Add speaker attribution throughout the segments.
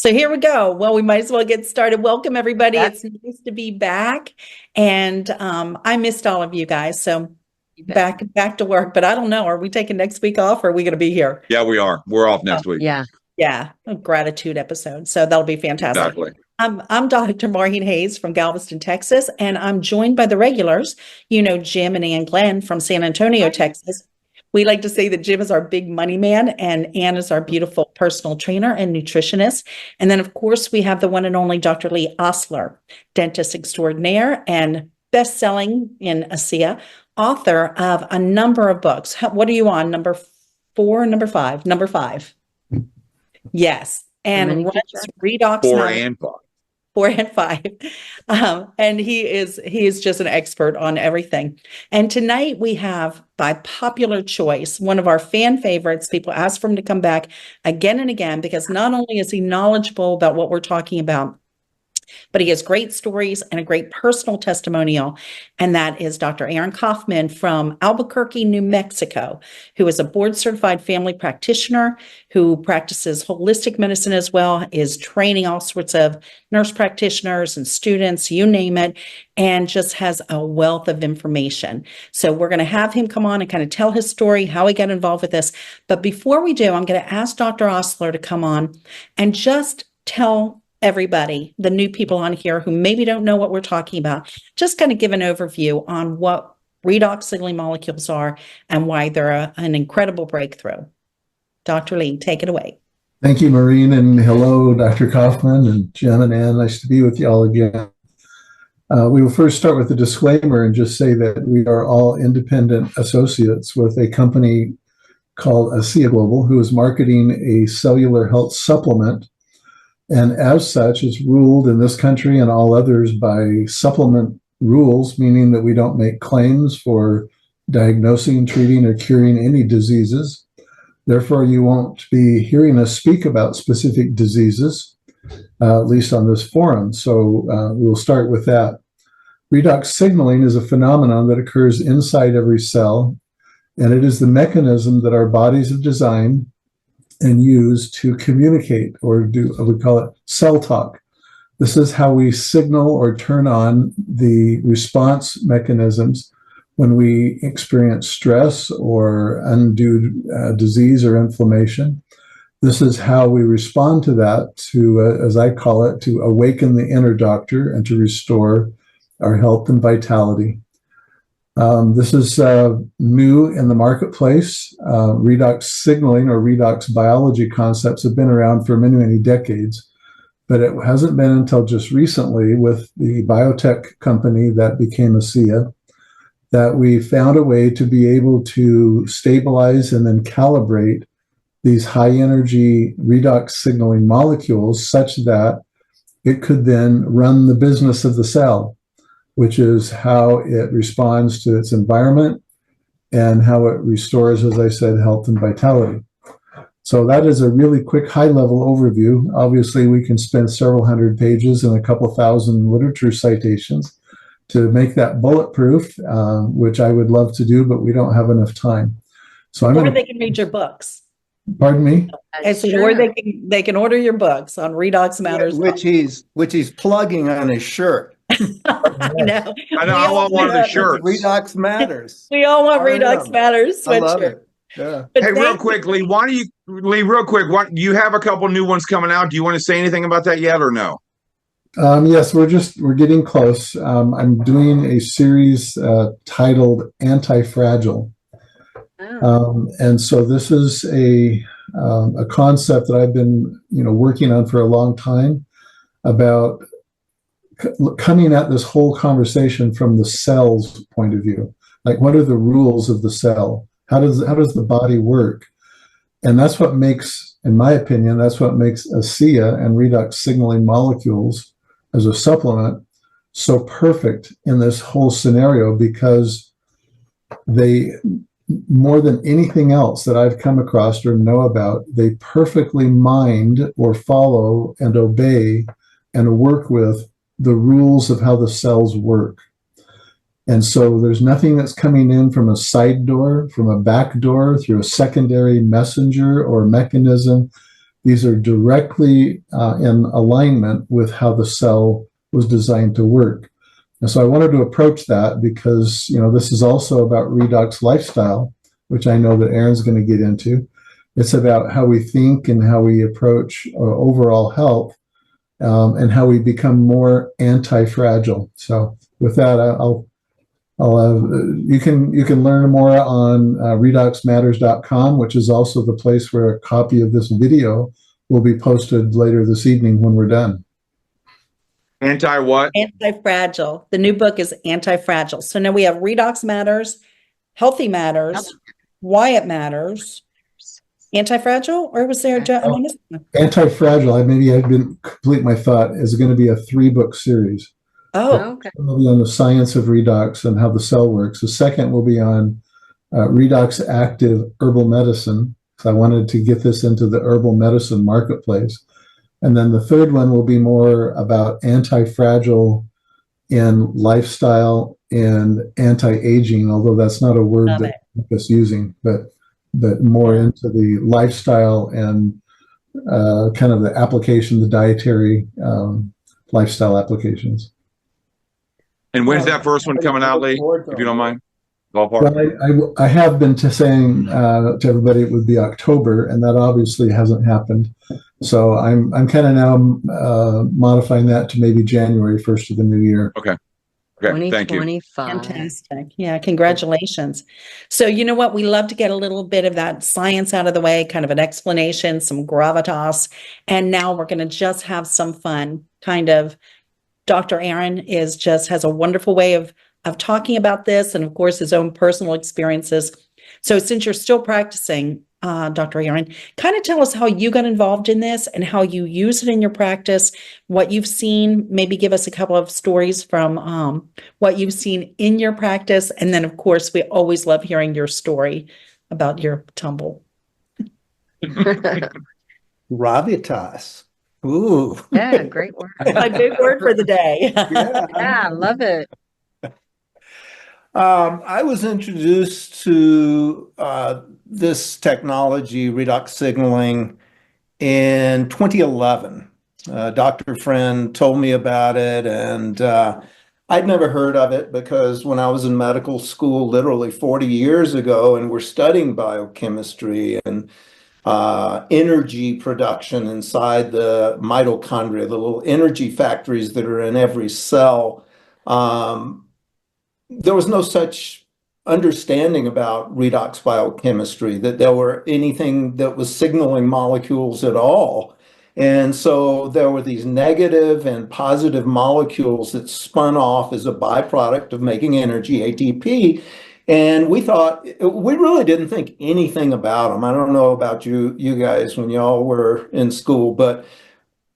Speaker 1: So here we go. Well, we might as well get started. Welcome, everybody.
Speaker 2: Yeah.
Speaker 1: It's nice to be back. And I missed all of you guys. So back to work. But I don't know. Are we taking next week off or are we going to be here?
Speaker 3: Yeah, we are. We're off next week.
Speaker 2: Yeah.
Speaker 1: Yeah, a gratitude episode. So that'll be fantastic.
Speaker 3: Exactly.
Speaker 1: I'm Dr. Maureen Hayes from Galveston, Texas, and I'm joined by the regulars, Jim and Ann Glenn from San Antonio, Texas. We like to say that Jim is our big money man and Ann is our beautiful personal trainer and nutritionist. And then, of course, we have the one and only Dr. Lee Osler, dentist extraordinaire and best-selling in ASEA, author of a number of books. What are you on? Number 4, number 5? Number 5. Yes. And Redox
Speaker 3: 4 and 5.
Speaker 1: 4 and 5. And he is just an expert on everything. And tonight we have, by popular choice, one of our fan favorites. People ask for him to come back again and again because not only is he knowledgeable about what we're talking about, but he has great stories and a great personal testimonial. And that is Dr. Aaron Kaufman from Albuquerque, New Mexico, who is a board certified family practitioner who practices holistic medicine as well, is training all sorts of nurse practitioners and students, you name it, and just has a wealth of information. So we're going to have him come on and kind of tell his story, how he got involved with this. But before we do, I'm going to ask Dr. Osler to come on and just tell everybody, the new people on here who maybe don't know what we're talking about, just kind of give an overview on what redox signaling molecules are and why they're an incredible breakthrough. Dr. Lee, take it away.
Speaker 4: Thank you, Maureen, and hello, Dr. Kaufman and Jim and Ann. Nice to be with you all again. We will first start with a disclaimer and just say that we are all independent associates with a company called ASEA Global, who is marketing a cellular health supplement. And as such, it's ruled in this country and all others by supplement rules, meaning that we don't make claims for diagnosing, treating, or curing any diseases. Therefore, you won't be hearing us speak about specific diseases, at least on this forum. So we'll start with that. Redox signaling is a phenomenon that occurs inside every cell, and it is the mechanism that our bodies have designed and use to communicate or do, we call it cell talk. This is how we signal or turn on the response mechanisms when we experience stress or undue disease or inflammation. This is how we respond to that, to, as I call it, to awaken the inner doctor and to restore our health and vitality. This is new in the marketplace. Redox signaling or redox biology concepts have been around for many, many decades, but it hasn't been until just recently with the biotech company that became ASEA that we found a way to be able to stabilize and then calibrate these high energy redox signaling molecules such that it could then run the business of the cell, which is how it responds to its environment and how it restores, as I said, health and vitality. So that is a really quick high-level overview. Obviously, we can spend several hundred pages and a couple thousand literature citations to make that bulletproof, which I would love to do, but we don't have enough time. So I'm
Speaker 1: Or they can read your books.
Speaker 4: Pardon me?
Speaker 1: I said, or they can order your books on Redox Matters.
Speaker 2: Which he's plugging on his shirt.
Speaker 1: I know.
Speaker 3: I know. I want one of the shirts.
Speaker 2: Redox Matters.
Speaker 1: We all want Redox Matters
Speaker 2: I love
Speaker 1: sweatshirt.
Speaker 2: it. Yeah.
Speaker 1: But
Speaker 3: Hey, real quick, Lee, real quick, you have a couple new ones coming out. Do you want to say anything about that yet or no?
Speaker 4: Yes, we're getting close. I'm doing a series titled Anti-Fragile. And so this is a concept that I've been, working on for a long time about coming at this whole conversation from the cell's point of view. Like, what are the rules of the cell? How does the body work? And that's what makes, in my opinion, that's what makes ASEA and redox signaling molecules as a supplement so perfect in this whole scenario, because they, more than anything else that I've come across or know about, they perfectly mind or follow and obey and work with the rules of how the cells work. And so there's nothing that's coming in from a side door, from a back door, through a secondary messenger or mechanism these are directly in alignment with how the cell was designed to work. And so I wanted to approach that because, this is also about redox lifestyle, which I know that Aaron's going to get into. It's about how we think and how we approach overall health, and how we become more anti-fragile. So with that, you can learn more on redoxmatters.com, which is also the place where a copy of this video will be posted later this evening when we're done.
Speaker 3: Anti what?
Speaker 1: Anti-fragile. The new book is Anti-Fragile. So now we have Redox Matters, Healthy Matters, Why It Matters, Anti-Fragile, or was there
Speaker 4: Anti-fragile, maybe I didn't complete my thought, is going to be a 3-book series.
Speaker 1: Oh,
Speaker 5: Okay.
Speaker 4: It will be on the science of redox and how the cell works. The second will be on redox active herbal medicine, because I wanted to get this into the herbal medicine marketplace. And then the third one will be more about anti-fragile in lifestyle and anti-aging, although that's not a word
Speaker 1: Love
Speaker 4: that I'm just using, but more into the lifestyle and kind of the application, the dietary lifestyle applications.
Speaker 3: And when's that first one coming out, Lee? If you don't mind. Ballpark.
Speaker 4: Well, I have been saying to everybody it would be October, and that obviously hasn't happened. So I'm kind of now modifying that to maybe January 1st of the new year.
Speaker 3: Okay. Thank you.
Speaker 5: 2025.
Speaker 1: fantastic. Yeah, congratulations. So you know what? We love to get a little bit of that science out of the way, kind of an explanation, some gravitas. And now we're going to just have some fun. Kind of Dr. Aaron has a wonderful way of talking about this, and of course his own personal experiences. So since you're still practicing, Dr. Aaron, kind of tell us how you got involved in this and how you use it in your practice, what you've seen, maybe give us a couple of stories from what you've seen in your practice. And then of course, we always love hearing your story about your tumble.
Speaker 2: Gravitas. Ooh.
Speaker 5: Yeah, great word.
Speaker 1: My big word for the day.
Speaker 2: Yeah.
Speaker 5: Yeah, I love it.
Speaker 2: I was introduced to this technology, redox signaling, in 2011. A doctor friend told me about it, and I'd never heard of it because when I was in medical school, literally 40 years ago, and we're studying biochemistry and energy production inside the mitochondria, the little energy factories that are in every cell. There was no such understanding about redox biochemistry, that there were anything that was signaling molecules at all. And so there were these negative and positive molecules that spun off as a byproduct of making energy, ATP. And we really didn't think anything about them. I don't know about you guys when y'all were in school, but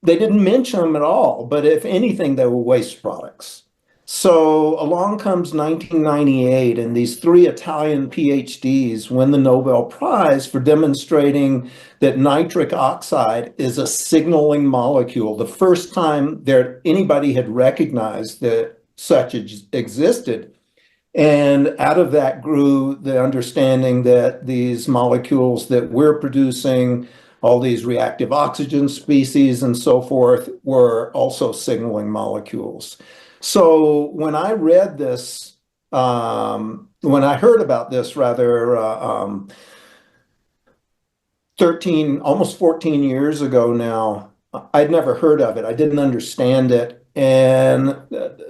Speaker 2: they didn't mention them at all. But if anything, they were waste products. So along comes 1998, and these 3 Italian PhDs win the Nobel Prize for demonstrating that nitric oxide is a signaling molecule. The first time anybody had recognized that such existed. And out of that grew the understanding that these molecules that we're producing, all these reactive oxygen species and so forth, were also signaling molecules. So when I read this, when I heard about this rather, almost 14 years ago now, I'd never heard of it. I didn't understand it. And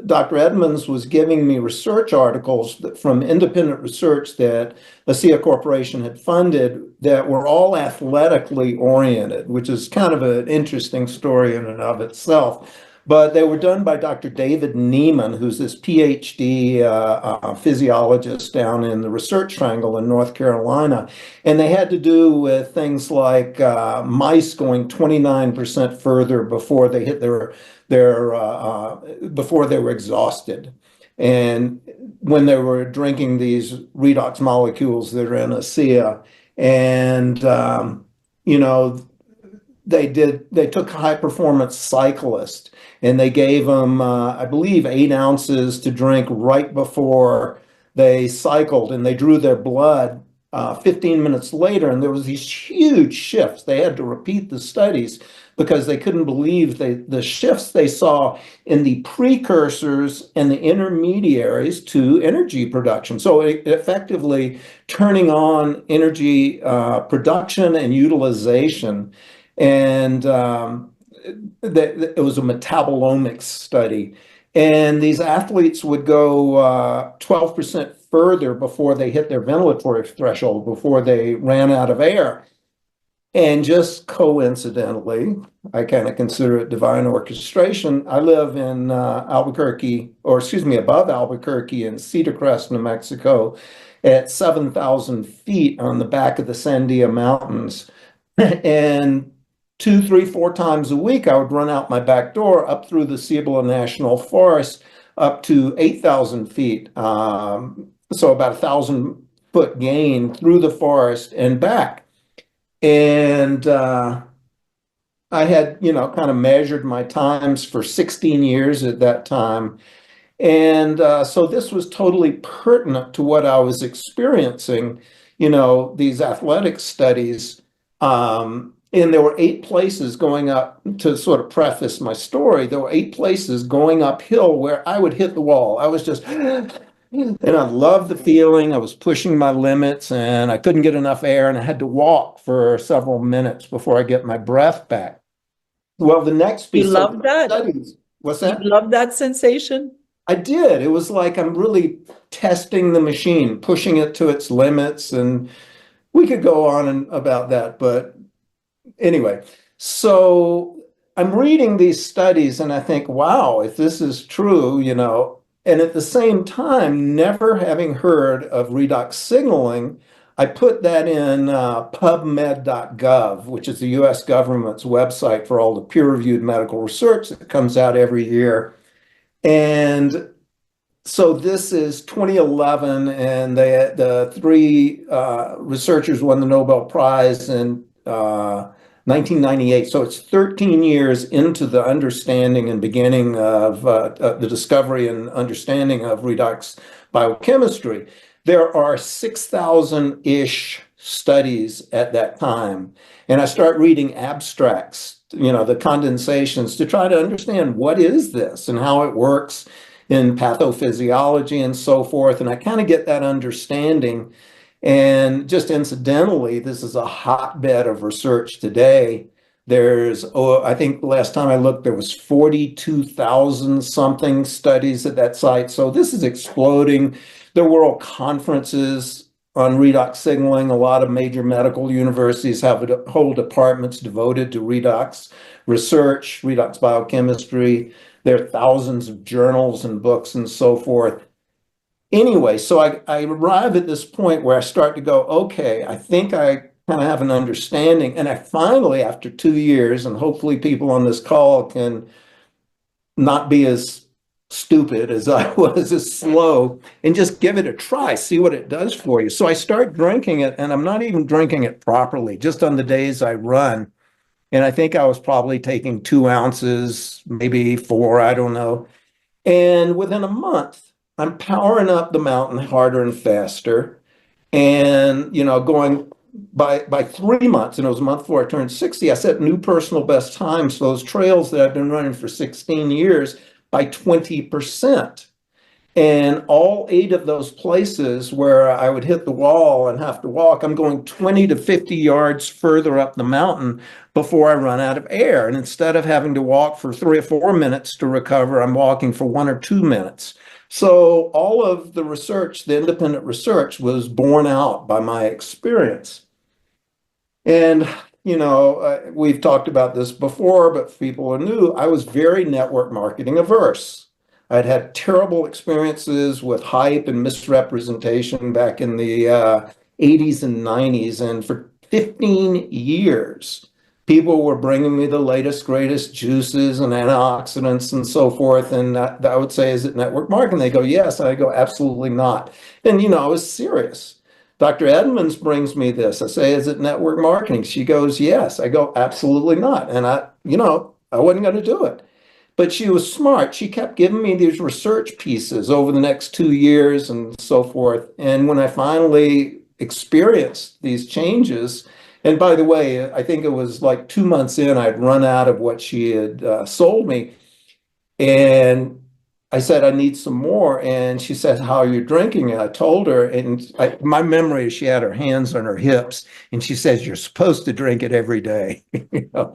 Speaker 2: Dr. Edmonds was giving me research articles from independent research that ASEA Corporation had funded that were all athletically oriented, which is kind of an interesting story in and of itself. But they were done by Dr. David Neiman, who's this PhD physiologist down in the Research Triangle in North Carolina. And they had to do with things like mice going 29% further before they hit before they were exhausted. And when they were drinking these redox molecules that are in ASEA. And, they took a high performance cyclist and they gave them, I believe, 8 ounces to drink right before they cycled, and they drew their blood 15 minutes later, and there was these huge shifts. They had to repeat the studies because they couldn't believe the shifts they saw in the precursors and the intermediaries to energy production. So effectively turning on energy production and utilization. And it was a metabolomics study. And these athletes would go 12% further before they hit their ventilatory threshold, before they ran out of air. And just coincidentally, I kind of consider it divine orchestration. I live in Albuquerque, or excuse me, above Albuquerque in Cedar Crest, New Mexico, at 7,000 feet on the back of the Sandia Mountains. And 2, 3, 4 times a week, I would run out my back door up through the Cibola National Forest up to 8,000 feet. So about 1,000-foot gain through the forest and back. And I had, kind of measured my times for 16 years at that time. And so this was totally pertinent to what I was experiencing, these athletic studies. And there were 8 places going up, to sort of preface my story, there were 8 places going uphill where I would hit the wall. I was just, and I loved the feeling. I was pushing my limits and I couldn't get enough air and I had to walk for several minutes before I get my breath back. Well, the next piece
Speaker 1: You love that?
Speaker 2: studies, what's that?
Speaker 1: You love that sensation?
Speaker 2: I did. It was like I'm really testing the machine, pushing it to its limits. And we could go on about that, but anyway, so I'm reading these studies and I think, wow, if this is true, and at the same time, never having heard of redox signaling, I put that in PubMed.gov, which is the US government's website for all the peer-reviewed medical research that comes out every year. And so this is 2011, and the 3 researchers won the Nobel Prize in 1998. So it's 13 years into the understanding and beginning of the discovery and understanding of redox biochemistry. There are 6,000-ish studies at that time. And I start reading abstracts, the condensations, to try to understand what is this and how it works in pathophysiology and so forth. And I kind of get that understanding. And just incidentally, this is a hotbed of research today. There's, I think the last time I looked, there was 42,000 something studies at that site. So this is exploding. There were all conferences on redox signaling. A lot of major medical universities have whole departments devoted to redox research, redox biochemistry. There are thousands of journals and books and so forth. Anyway, so I arrive at this point where I start to go, okay, I think I kind of have an understanding. And I finally, after 2 years, and hopefully people on this call can not be as stupid as I was, as slow, and just give it a try, see what it does for you. So I start drinking it, and I'm not even drinking it properly, just on the days I run. And I think I was probably taking 2 ounces, maybe 4, I don't know. And within a month, I'm powering up the mountain harder and faster. And, going by 3 months, and it was a month before I turned 60, I set new personal best times for those trails that I've been running for 16 years by 20. And all 8 of those places where I would hit the wall and have to walk, I'm going 20 to 50 yards further up the mountain before I run out of air. And instead of having to walk for 3 or 4 minutes to recover, I'm walking for 1 or 2 minutes. So all of the research, the independent research, was borne out by my experience. And, we've talked about this before, but for people who are new, I was very network marketing averse. I'd had terrible experiences with hype and misrepresentation back in the 80s and 90s. And for 15 years, people were bringing me the latest, greatest juices and antioxidants and so forth. And I would say, is it network marketing? They go, yes. And I go, absolutely not. And, I was serious. Dr. Edmonds brings me this. I say, is it network marketing? She goes, yes. I go, absolutely not. And I wasn't going to do it. But she was smart. She kept giving me these research pieces over the next 2 years and so forth. And when I finally experienced these changes. And by the way, I think it was like 2 months in, I'd run out of what she had sold me. And I said, I need some more. And she said, how are you drinking? And I told her, and my memory is she had her hands on her hips and she says, you're supposed to drink it every day. You know?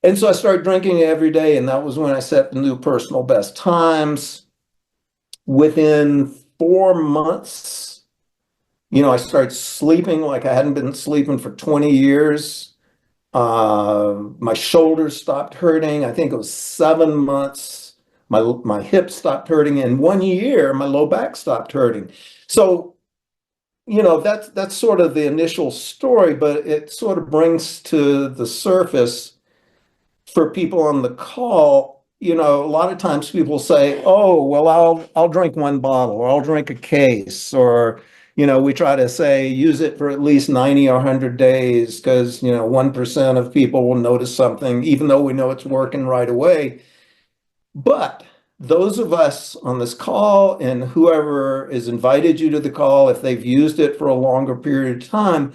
Speaker 2: And so I started drinking it every day. And that was when I set the new personal best times. Within 4 months, I started sleeping like I hadn't been sleeping for 20 years. My shoulders stopped hurting. I think it was 7 months. My hips stopped hurting. In 1 year, my low back stopped hurting. So, that's sort of the initial story, but it sort of brings to the surface for people on the call. A lot of times people say, "Oh, well, I'll drink one bottle, or I'll drink a case," or we try to say use it for at least 90 or 100 days because 1% of people will notice something, even though we know it's working right away. But those of us on this call and whoever has invited you to the call, if they've used it for a longer period of time,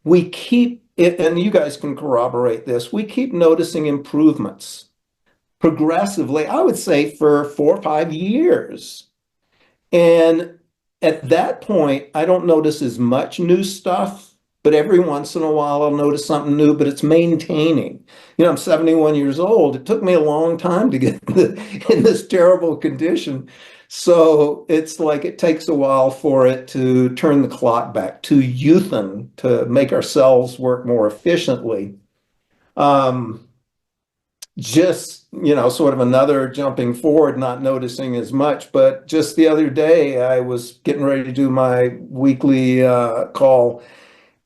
Speaker 2: we keep it, and you guys can corroborate this, we keep noticing improvements progressively, I would say for 4 or 5 years. And at that point, I don't notice as much new stuff, but every once in a while I'll notice something new, but it's maintaining. I'm 71 years old. It took me a long time to get in this terrible condition. So it's like it takes a while for it to turn the clock back to youthen, to make our cells work more efficiently. Sort of another jumping forward, not noticing as much, but just the other day, I was getting ready to do my weekly call,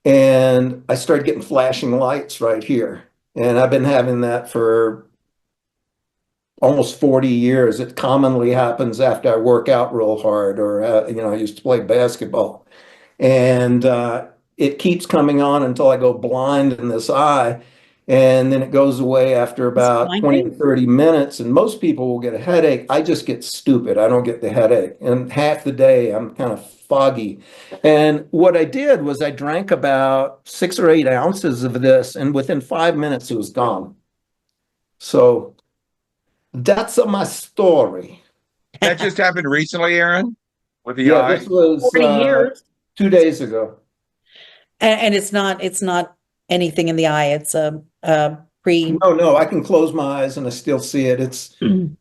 Speaker 2: and I started getting flashing lights right here. And I've been having that for almost 40 years. It commonly happens after I work out real hard, or, I used to play basketball. And it keeps coming on until I go blind in this eye. And then it goes away after about 20 to 30 minutes. And most people will get a headache. I just get stupid. I don't get the headache. And half the day I'm kind of foggy. And what I did was I drank about 6 or 8 ounces of this, and within 5 minutes it was gone. So that's my story.
Speaker 3: That just happened recently, Aaron, with the
Speaker 2: Yeah,
Speaker 3: eye.
Speaker 2: this was
Speaker 1: 40 years.
Speaker 2: 2 days ago.
Speaker 1: And it's not anything in the eye. It's a pre.
Speaker 2: No, I can close my eyes and I still see it. It's and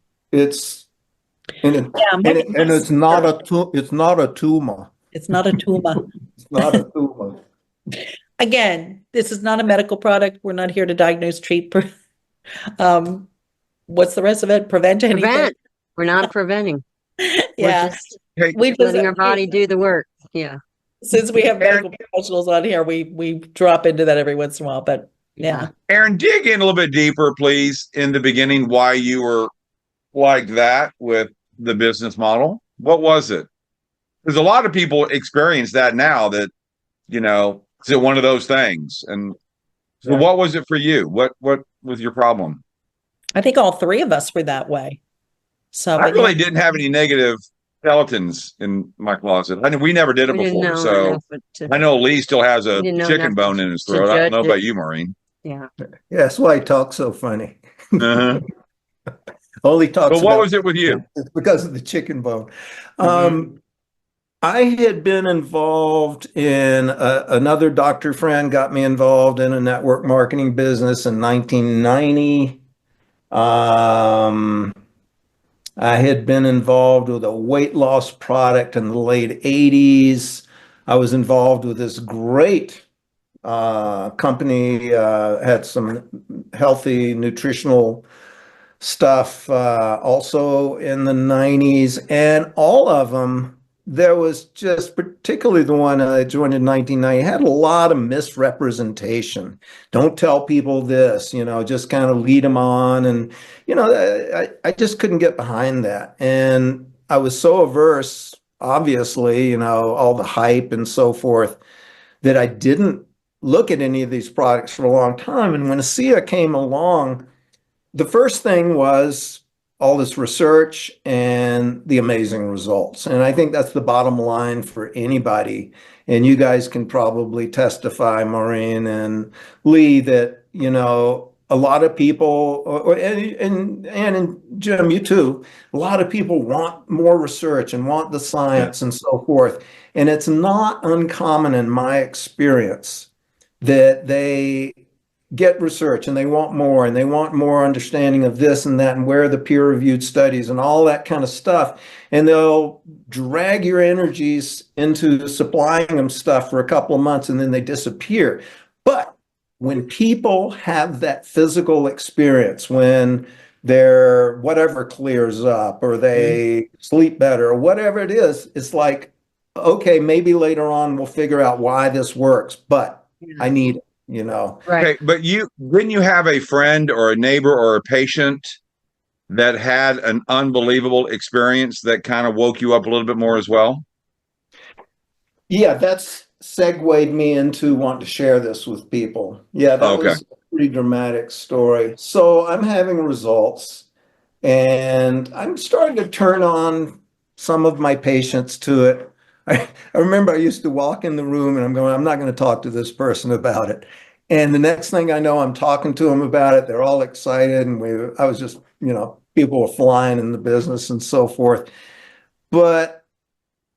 Speaker 2: it's not a tumor.
Speaker 1: It's not a tumor.
Speaker 2: It's not a tumor.
Speaker 1: Again, this is not a medical product. We're not here to diagnose, treat. What's the rest of it? Prevent anything.
Speaker 5: Prevent. We're not preventing.
Speaker 1: Yeah.
Speaker 5: We're just
Speaker 1: We just
Speaker 5: letting our body do the work. Yeah.
Speaker 1: Since we have medical professionals on here, we drop into that every once in a while. But yeah.
Speaker 3: Aaron, dig in a little bit deeper, please, in the beginning, why you were like that with the business model. What was it? Because a lot of people experience that now, that, is it one of those things? And so what was it for you? What was your problem?
Speaker 1: I think all three of us were that way. So
Speaker 3: I really didn't have any negative skeletons in my closet. We never did it before. So I know Lee still has a chicken bone in his throat. I don't know about you, Maureen.
Speaker 5: Yeah.
Speaker 2: Yeah, that's why he talks so funny.
Speaker 3: Uh-huh.
Speaker 2: Only talks.
Speaker 3: But what was it with you?
Speaker 2: It's because of the chicken bone. I had been involved in another doctor friend got me involved in a network marketing business in 1990. I had been involved with a weight loss product in the late 80s. I was involved with this great company, had some healthy nutritional stuff also in the 90s. And all of them, there was just, particularly the one I joined in 1990, had a lot of misrepresentation. Don't tell people this, just kind of lead them on. And, I just couldn't get behind that. And I was so averse, obviously, all the hype and so forth, that I didn't look at any of these products for a long time. And when ASEA came along, the first thing was all this research and the amazing results. And I think that's the bottom line for anybody. And you guys can probably testify, Maureen and Lee, that, a lot of people, and Jim, you too, a lot of people want more research and want the science and so forth. And it's not uncommon in my experience that they get research and they want more and they want more understanding of this and that and where are the peer-reviewed studies and all that kind of stuff. And they'll drag your energies into supplying them stuff for a couple of months and then they disappear. But when people have that physical experience, when their whatever clears up or they sleep better or whatever it is, it's like, okay, maybe later on we'll figure out why this works, but I need it.
Speaker 5: Right.
Speaker 3: Okay, but didn't you have a friend or a neighbor or a patient that had an unbelievable experience that kind of woke you up a little bit more as well?
Speaker 2: Yeah, that's segued me into wanting to share this with people. Yeah, that
Speaker 3: Okay.
Speaker 2: was a pretty dramatic story. So I'm having results and I'm starting to turn on some of my patients to it. I remember I used to walk in the room and I'm not going to talk to this person about it. And the next thing I know, I'm talking to them about it. They're all excited. And I was just, people were flying in the business and so forth. But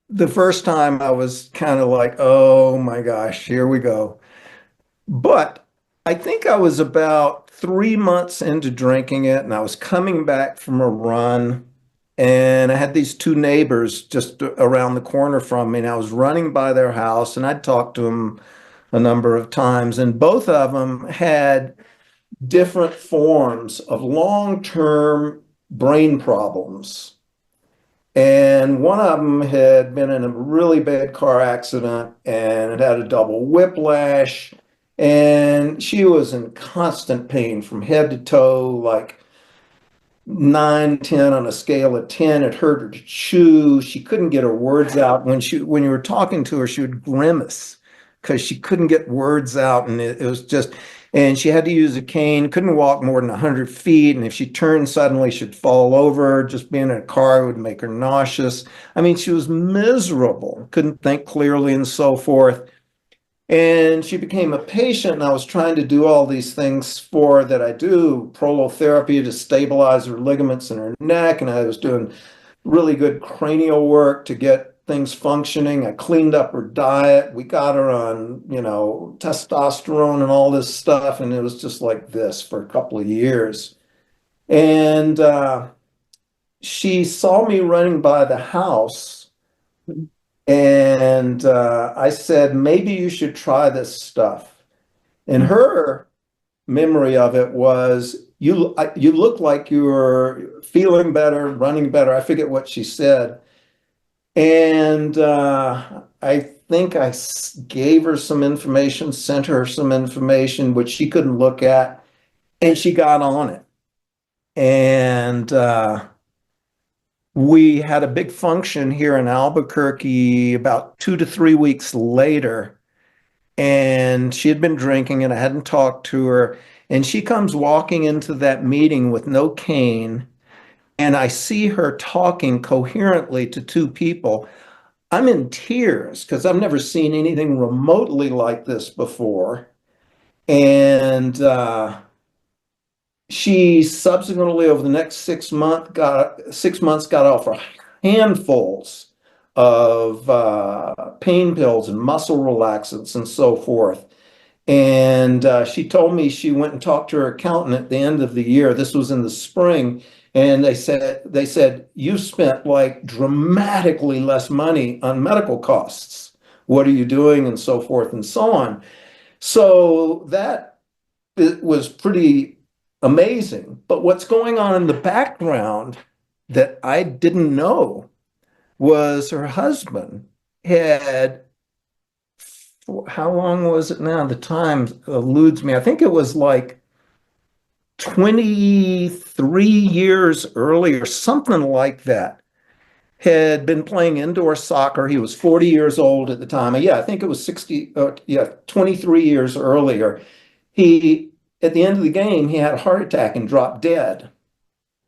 Speaker 2: the first time I was kind of like, oh my gosh, here we go. But I think I was about 3 months into drinking it and I was coming back from a run and I had these two neighbors just around the corner from me and I was running by their house and I'd talked to them a number of times and both of them had different forms of long-term brain problems. And one of them had been in a really bad car accident and it had a double whiplash. And she was in constant pain from head to toe, like 9, 10 on a scale of 10. It hurt her to chew. She couldn't get her words out. When you were talking to her, she would grimace because she couldn't get words out. And it was just, and she had to use a cane, couldn't walk more than 100 feet. And if she turned suddenly, she'd fall over. Just being in a car would make her nauseous. I mean, she was miserable, couldn't think clearly and so forth. And she became a patient, and I was trying to do all these things for her that I do, prolotherapy to stabilize her ligaments in her neck, and I was doing really good cranial work to get things functioning. I cleaned up her diet. We got her on, testosterone and all this stuff, and it was just like this for a couple of years. And she saw me running by the house. And I said, maybe you should try this stuff. And her memory of it was, you look like you're feeling better, running better. I forget what she said. And I think I gave her some information, sent her some information, which she couldn't look at, and she got on it. And we had a big function here in Albuquerque about 2 to 3 weeks later, and she had been drinking and I hadn't talked to her. And she comes walking into that meeting with no cane, and I see her talking coherently to two people. I'm in tears because I've never seen anything remotely like this before. And she subsequently, over the next 6 months, got off her handfuls of pain pills and muscle relaxants and so forth. And she told me she went and talked to her accountant at the end of the year. This was in the spring, and they said you spent like dramatically less money on medical costs. What are you doing, and so forth and so on. So that it was pretty amazing. But what's going on in the background that I didn't know was her husband had, how long was it now? The time eludes me. I think it was like 23 years earlier, something like that. Had been playing indoor soccer. He was 40 years old at the time. Yeah, I think it was 23 years earlier. At the end of the game, he had a heart attack and dropped dead.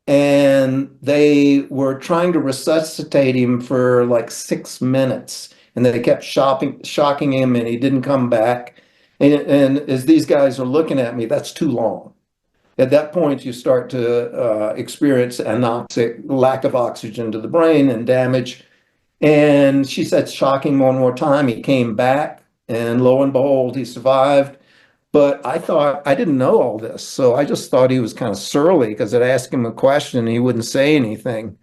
Speaker 2: and they were trying to resuscitate him for like 6 minutes, and they kept shocking him, and he didn't come back. And as these guys are looking at me, that's too long. At that point, you start to experience anoxic, lack of oxygen to the brain and damage. And she said, shocking one more time. He came back, and lo and behold, he survived. But I thought, I didn't know all this. So I just thought he was kind of surly because I'd ask him a question and he wouldn't say anything.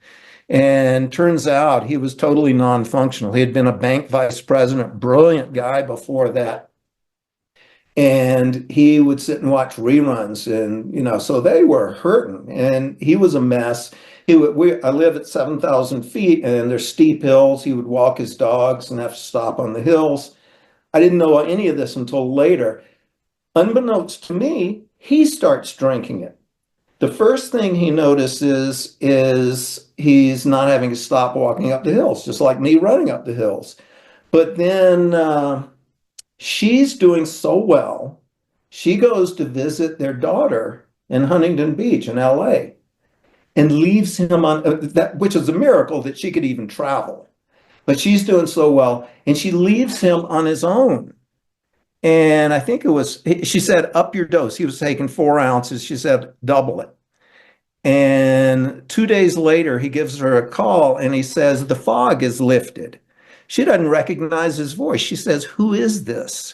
Speaker 2: And turns out he was totally non-functional. He had been a bank vice president, brilliant guy before that. And he would sit and watch reruns, and so they were hurting, and he was a mess. I live at 7,000 feet, and there's steep hills. He would walk his dogs and have to stop on the hills. I didn't know any of this until later. Unbeknownst to me, he starts drinking it. The first thing he notices is he's not having to stop walking up the hills, just like me running up the hills. But then she's doing so well, she goes to visit their daughter in Huntington Beach in LA and leaves him on that, which is a miracle that she could even travel. But she's doing so well, and she leaves him on his own. And I think she said, up your dose. He was taking 4 ounces. She said, double it. And 2 days later, he gives her a call and he says, the fog is lifted. She doesn't recognize his voice. She says, who is this?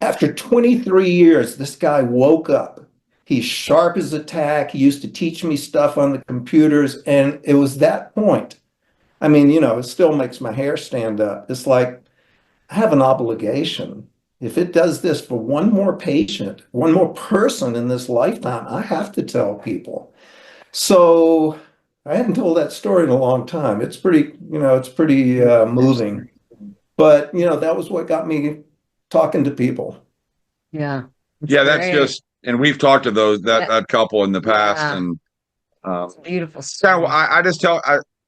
Speaker 2: After 23 years, this guy woke up. He's sharp as a tack. He used to teach me stuff on the computers. And it was that point. I mean, it still makes my hair stand up. It's like, I have an obligation. If it does this for one more patient, one more person in this lifetime, I have to tell people. So I hadn't told that story in a long time. It's pretty moving. But, that was what got me talking to people.
Speaker 5: Yeah.
Speaker 3: Yeah, that's
Speaker 5: great.
Speaker 3: just, and we've talked to that couple in the past,
Speaker 5: Yeah.
Speaker 3: and
Speaker 5: It's a beautiful
Speaker 3: so
Speaker 5: story.
Speaker 3: I just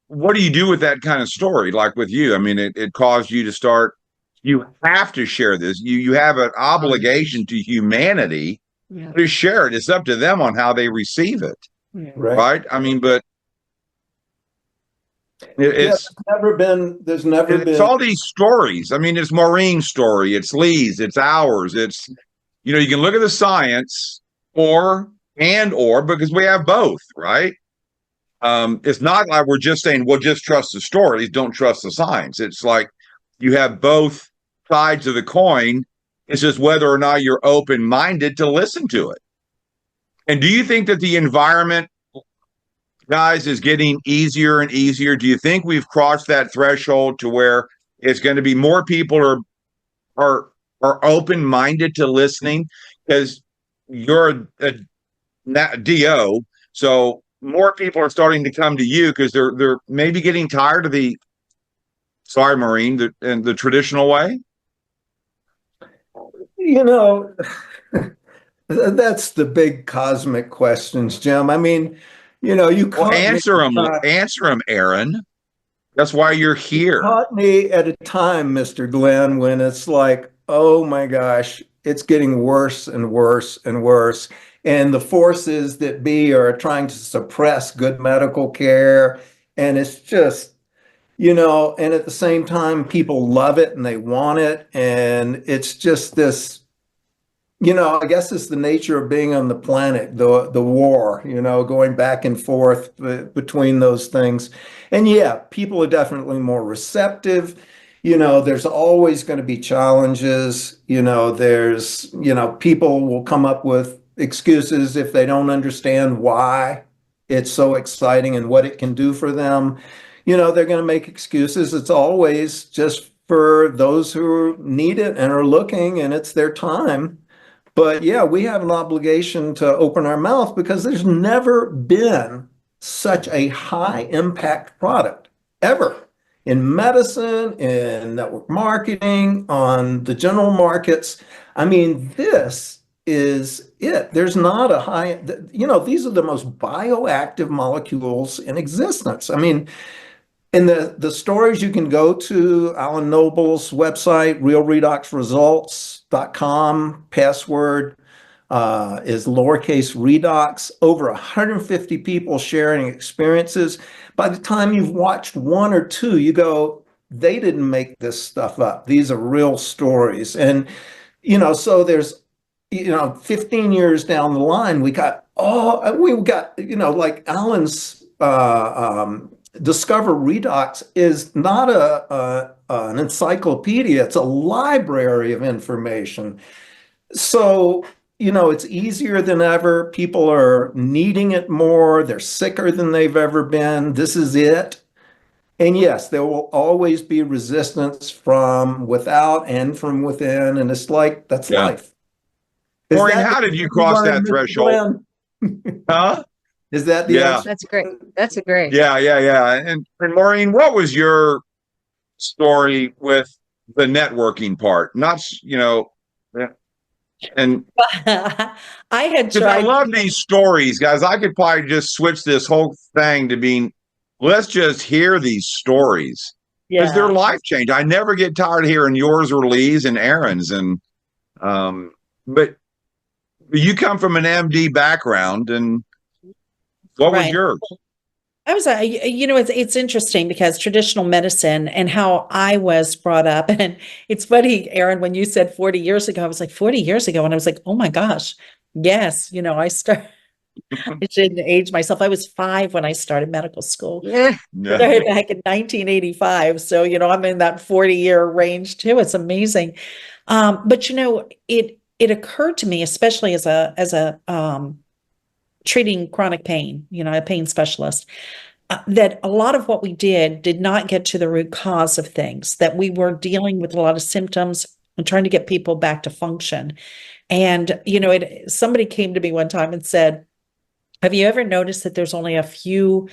Speaker 3: what do you do with that kind of story? Like with you, I mean, it caused you to start. You have to share this. You have an obligation to humanity
Speaker 5: Yeah.
Speaker 3: to share it. It's up to them on how they receive it,
Speaker 5: Yeah.
Speaker 3: right? I mean, but it's
Speaker 2: There's
Speaker 3: all these stories. I mean, it's Maureen's story, it's Lee's, it's ours. It's you can look at the science or because we have both, right? It's not like we're just saying, well, just trust the stories, don't trust the science. It's like you have both sides of the coin. It's just whether or not you're open-minded to listen to it. And do you think that the environment, guys, is getting easier and easier? Do you think we've crossed that threshold to where it's going to be more people are open-minded to listening? Because you're a DO, so more people are starting to come to you because they're maybe getting tired of sorry, Maureen, the traditional way.
Speaker 2: That's the big cosmic questions, Jim. I mean, you caught me.
Speaker 3: Answer them, Aaron. That's why you're here.
Speaker 2: Caught me at a time, Mr. Glenn, when it's like, oh my gosh, it's getting worse and worse and worse. And the forces that be are trying to suppress good medical care. And it's just, and at the same time, people love it and they want it. And it's just this, I guess it's the nature of being on the planet, the war, going back and forth between those things. And yeah, people are definitely more receptive. There's always going to be challenges. There's, people will come up with excuses if they don't understand why it's so exciting and what it can do for them. They're going to make excuses. It's always just for those who need it and are looking, and it's their time. But yeah, we have an obligation to open our mouth because there's never been such a high impact product ever in medicine, in network marketing, on the general markets. I mean, this is it. There's not a high, these are the most bioactive molecules in existence. I mean, in the stories, you can go to Alan Noble's website, realredoxresults.com, password is lowercase Redox. Over 150 people sharing experiences. By the time you've watched one or two, you go, they didn't make this stuff up. These are real stories. And, so there's, 15 years down the line, we've got, like Alan's Discover Redox is not an encyclopedia, it's a library of information. So, it's easier than ever. People are needing it more. They're sicker than they've ever been. This is it. And yes, there will always be resistance from without and from within. And it's like, that's
Speaker 3: Yeah.
Speaker 2: life. Is
Speaker 3: Maureen,
Speaker 2: that
Speaker 3: how
Speaker 2: the
Speaker 3: did you cross that
Speaker 2: environment,
Speaker 3: threshold?
Speaker 2: Glenn?
Speaker 3: Huh?
Speaker 2: Is that the
Speaker 3: Yeah.
Speaker 2: answer?
Speaker 5: That's great. That's a great.
Speaker 3: Yeah. And Maureen, what was your story with the networking part? Not, and
Speaker 1: I had
Speaker 3: because I
Speaker 1: tried.
Speaker 3: love these stories, guys. I could probably just switch this whole thing to being, let's just hear these stories because they're
Speaker 1: Yeah.
Speaker 3: life change. I never get tired of hearing yours or Lee's and Aaron's. And, but you come from an MD background, and what was
Speaker 1: Right.
Speaker 3: yours?
Speaker 1: I was, it's interesting because traditional medicine and how I was brought up, and it's funny, Aaron, when you said 40 years ago, I was like 40 years ago, and I was like, oh my gosh, yes, I shouldn't age myself. I was 5 when I started medical school.
Speaker 5: Yeah.
Speaker 3: Yeah.
Speaker 1: Started back in 1985, so I'm in that 40-year range too. It's amazing, but it occurred to me, especially as a treating chronic pain, a pain specialist, that a lot of what we did not get to the root cause of things, that we were dealing with a lot of symptoms and trying to get people back to function. And, somebody came to me one time and said, have you ever noticed that there's only a few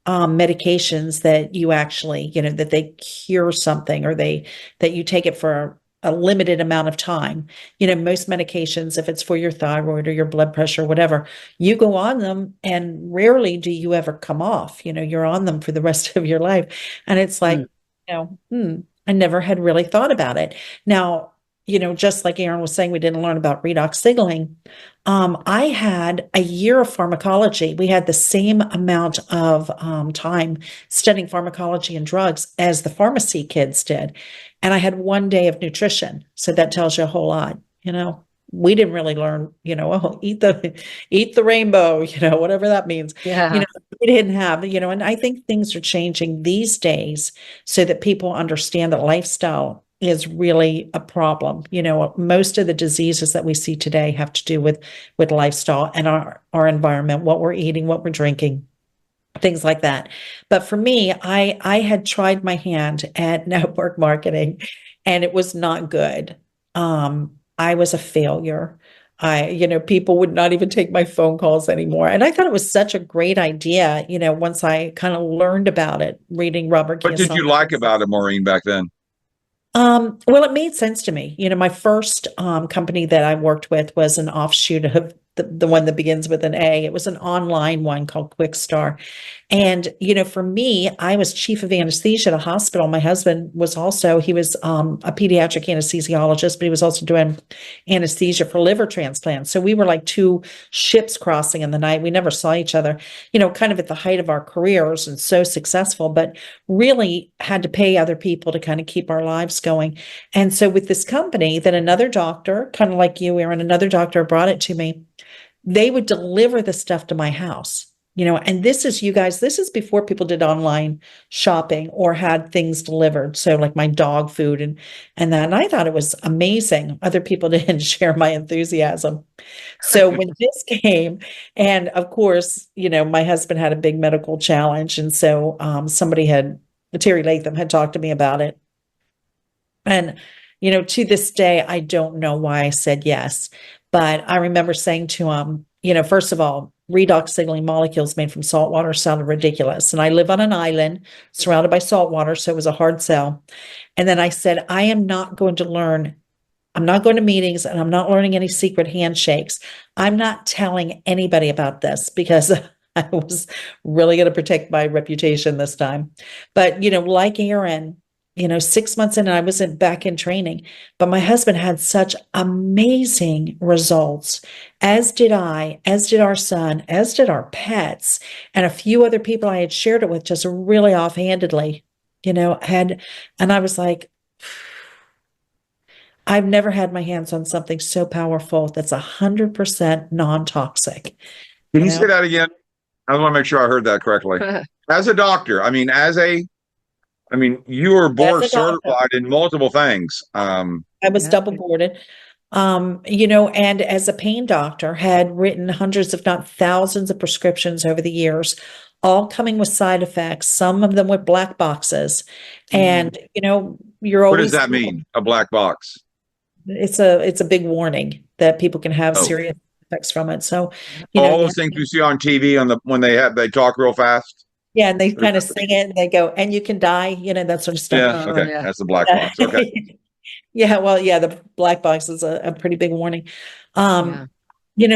Speaker 1: medications that you actually, that they cure something, or that you take it for a limited amount of time? Most medications, if it's for your thyroid or your blood pressure, whatever, you go on them and rarely do you ever come off. You're on them for the rest of your life. And it's like, I never had really thought about it. Now, just like Aaron was saying, we didn't learn about redox signaling. I had a year of pharmacology. We had the same amount of time studying pharmacology and drugs as the pharmacy kids did. And I had 1 day of nutrition. So that tells you a whole lot. We didn't really learn, eat the rainbow, whatever that means.
Speaker 5: Yeah.
Speaker 1: We didn't have, and I think things are changing these days so that people understand that lifestyle is really a problem. Most of the diseases that we see today have to do with lifestyle and our environment, what we're eating, what we're drinking, things like that. But for me, I had tried my hand at network marketing, and it was not good. I was a failure. People would not even take my phone calls anymore. And I thought it was such a great idea, once I kind of learned about it, reading Robert
Speaker 3: What did you like about it, Maureen, back then?
Speaker 1: Well, it made sense to me. My first company that I worked with was an offshoot of the one that begins with an A. It was an online one called Quickstar. And, for me, I was chief of anesthesia at a hospital. My husband was also, he was a pediatric anesthesiologist, but he was also doing anesthesia for liver transplants. So we were like two ships crossing in the night. We never saw each other, kind of at the height of our careers and so successful, but really had to pay other people to kind of keep our lives going. And so with this company, that another doctor, kind of like you, Aaron, another doctor brought it to me. They would deliver the stuff to my house, and this is before people did online shopping or had things delivered. So like my dog food and that. And I thought it was amazing. Other people didn't share my enthusiasm. So when this came, and of course, my husband had a big medical challenge. And so Terry Latham had talked to me about it. And, to this day, I don't know why I said yes. But I remember saying to him, first of all, redox signaling molecules made from salt water sounded ridiculous. And I live on an island surrounded by salt water, so it was a hard sell. And then I said, I'm not going to meetings, and I'm not learning any secret handshakes. I'm not telling anybody about this because I was really going to protect my reputation this time. But, like Aaron, 6 months in and I wasn't back in training, but my husband had such amazing results, as did I, as did our son, as did our pets, and a few other people I had shared it with just really offhandedly, and I was like, I've never had my hands on something so powerful that's 100% non-toxic.
Speaker 3: Can you
Speaker 1: You
Speaker 3: say
Speaker 1: know?
Speaker 3: that again? I want to make sure I heard that correctly. As a doctor, you were board
Speaker 1: As a doctor.
Speaker 3: certified in multiple things.
Speaker 1: I was
Speaker 5: Yeah.
Speaker 1: double boarded. And as a pain doctor, had written hundreds, if not thousands, of prescriptions over the years, all coming with side effects, some of them with black boxes. And, you're
Speaker 3: What
Speaker 1: always
Speaker 3: does that mean? A black box?
Speaker 1: It's a big warning that people can have
Speaker 3: Oh.
Speaker 1: serious effects from it. So,
Speaker 3: All those things you see on TV when they talk real fast.
Speaker 1: yeah, and they kind of sing it and they go, and you can die, that sort of stuff.
Speaker 3: Yeah. Okay.
Speaker 5: Yeah.
Speaker 3: That's the black box. Okay.
Speaker 1: Yeah, well, yeah, the black box is a pretty big warning.
Speaker 5: Yeah.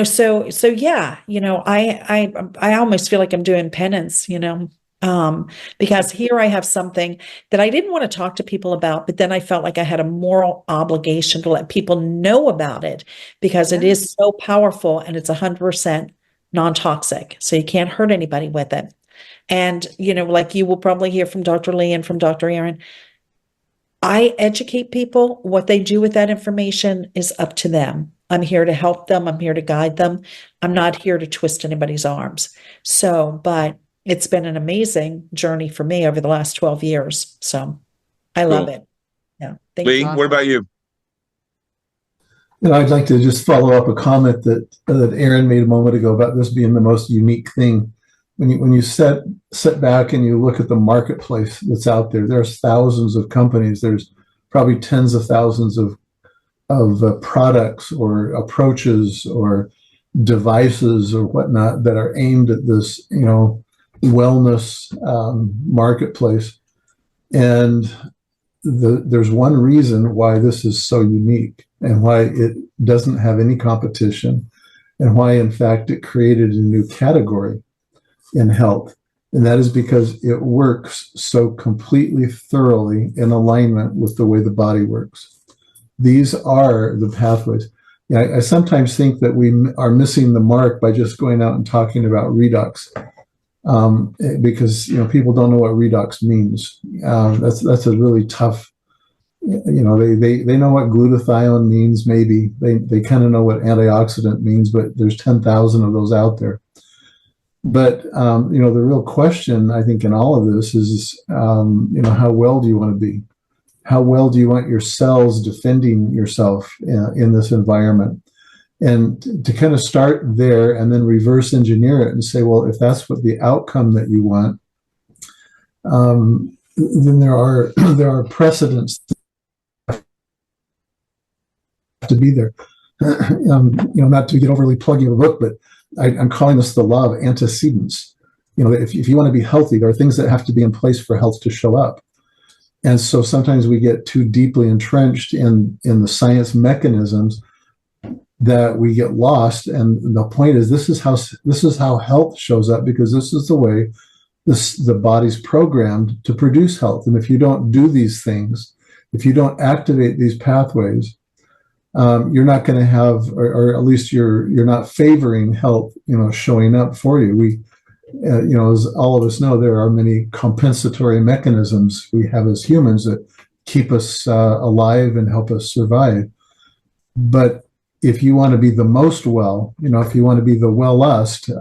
Speaker 1: So yeah, I almost feel like I'm doing penance, because here I have something that I didn't want to talk to people about, but then I felt like I had a moral obligation to let people know about it because it
Speaker 5: Yeah.
Speaker 1: is so powerful and it's 100% non-toxic. So you can't hurt anybody with it. And, like you will probably hear from Dr. Lee and from Dr. Aaron, I educate people. What they do with that information is up to them. I'm here to help them. I'm here to guide them. I'm not here to twist anybody's arms. So, but it's been an amazing journey for me over the last 12 years. So I love
Speaker 3: Cool.
Speaker 1: it. Yeah. Thank
Speaker 3: Lee,
Speaker 1: you.
Speaker 3: what about you?
Speaker 4: I'd like to just follow up a comment that Aaron made a moment ago about this being the most unique thing. When you sit back and you look at the marketplace that's out there, there's thousands of companies. There's probably tens of thousands of products or approaches or devices or whatnot that are aimed at this, wellness marketplace. And there's one reason why this is so unique and why it doesn't have any competition and why, in fact, it created a new category in health. And that is because it works so completely thoroughly in alignment with the way the body works. These are the pathways. I sometimes think that we are missing the mark by just going out and talking about redox, because people don't know what redox means. That's a really tough. They know what glutathione means. Maybe they kind of know what antioxidant means, but there's 10,000 of those out there. But the real question, I think, in all of this is, how well do you want to be? How well do you want your cells defending yourself in this environment? And to kind of start there and then reverse engineer it and say, well, if that's what the outcome that you want, then there are precedents to be there. Not to get overly pluggy of a book, but I'm calling this the law of antecedents. If you want to be healthy, there are things that have to be in place for health to show up. And so sometimes we get too deeply entrenched in the science mechanisms that we get lost. And the point is, this is how health shows up, because this is the way the body's programmed to produce health. And if you don't do these things, if you don't activate these pathways, you're not going to have, or at least you're not favoring health, showing up for you. As all of us know, there are many compensatory mechanisms we have as humans that keep us alive and help us survive. But if you want to be the most well, if you want to be the wellest,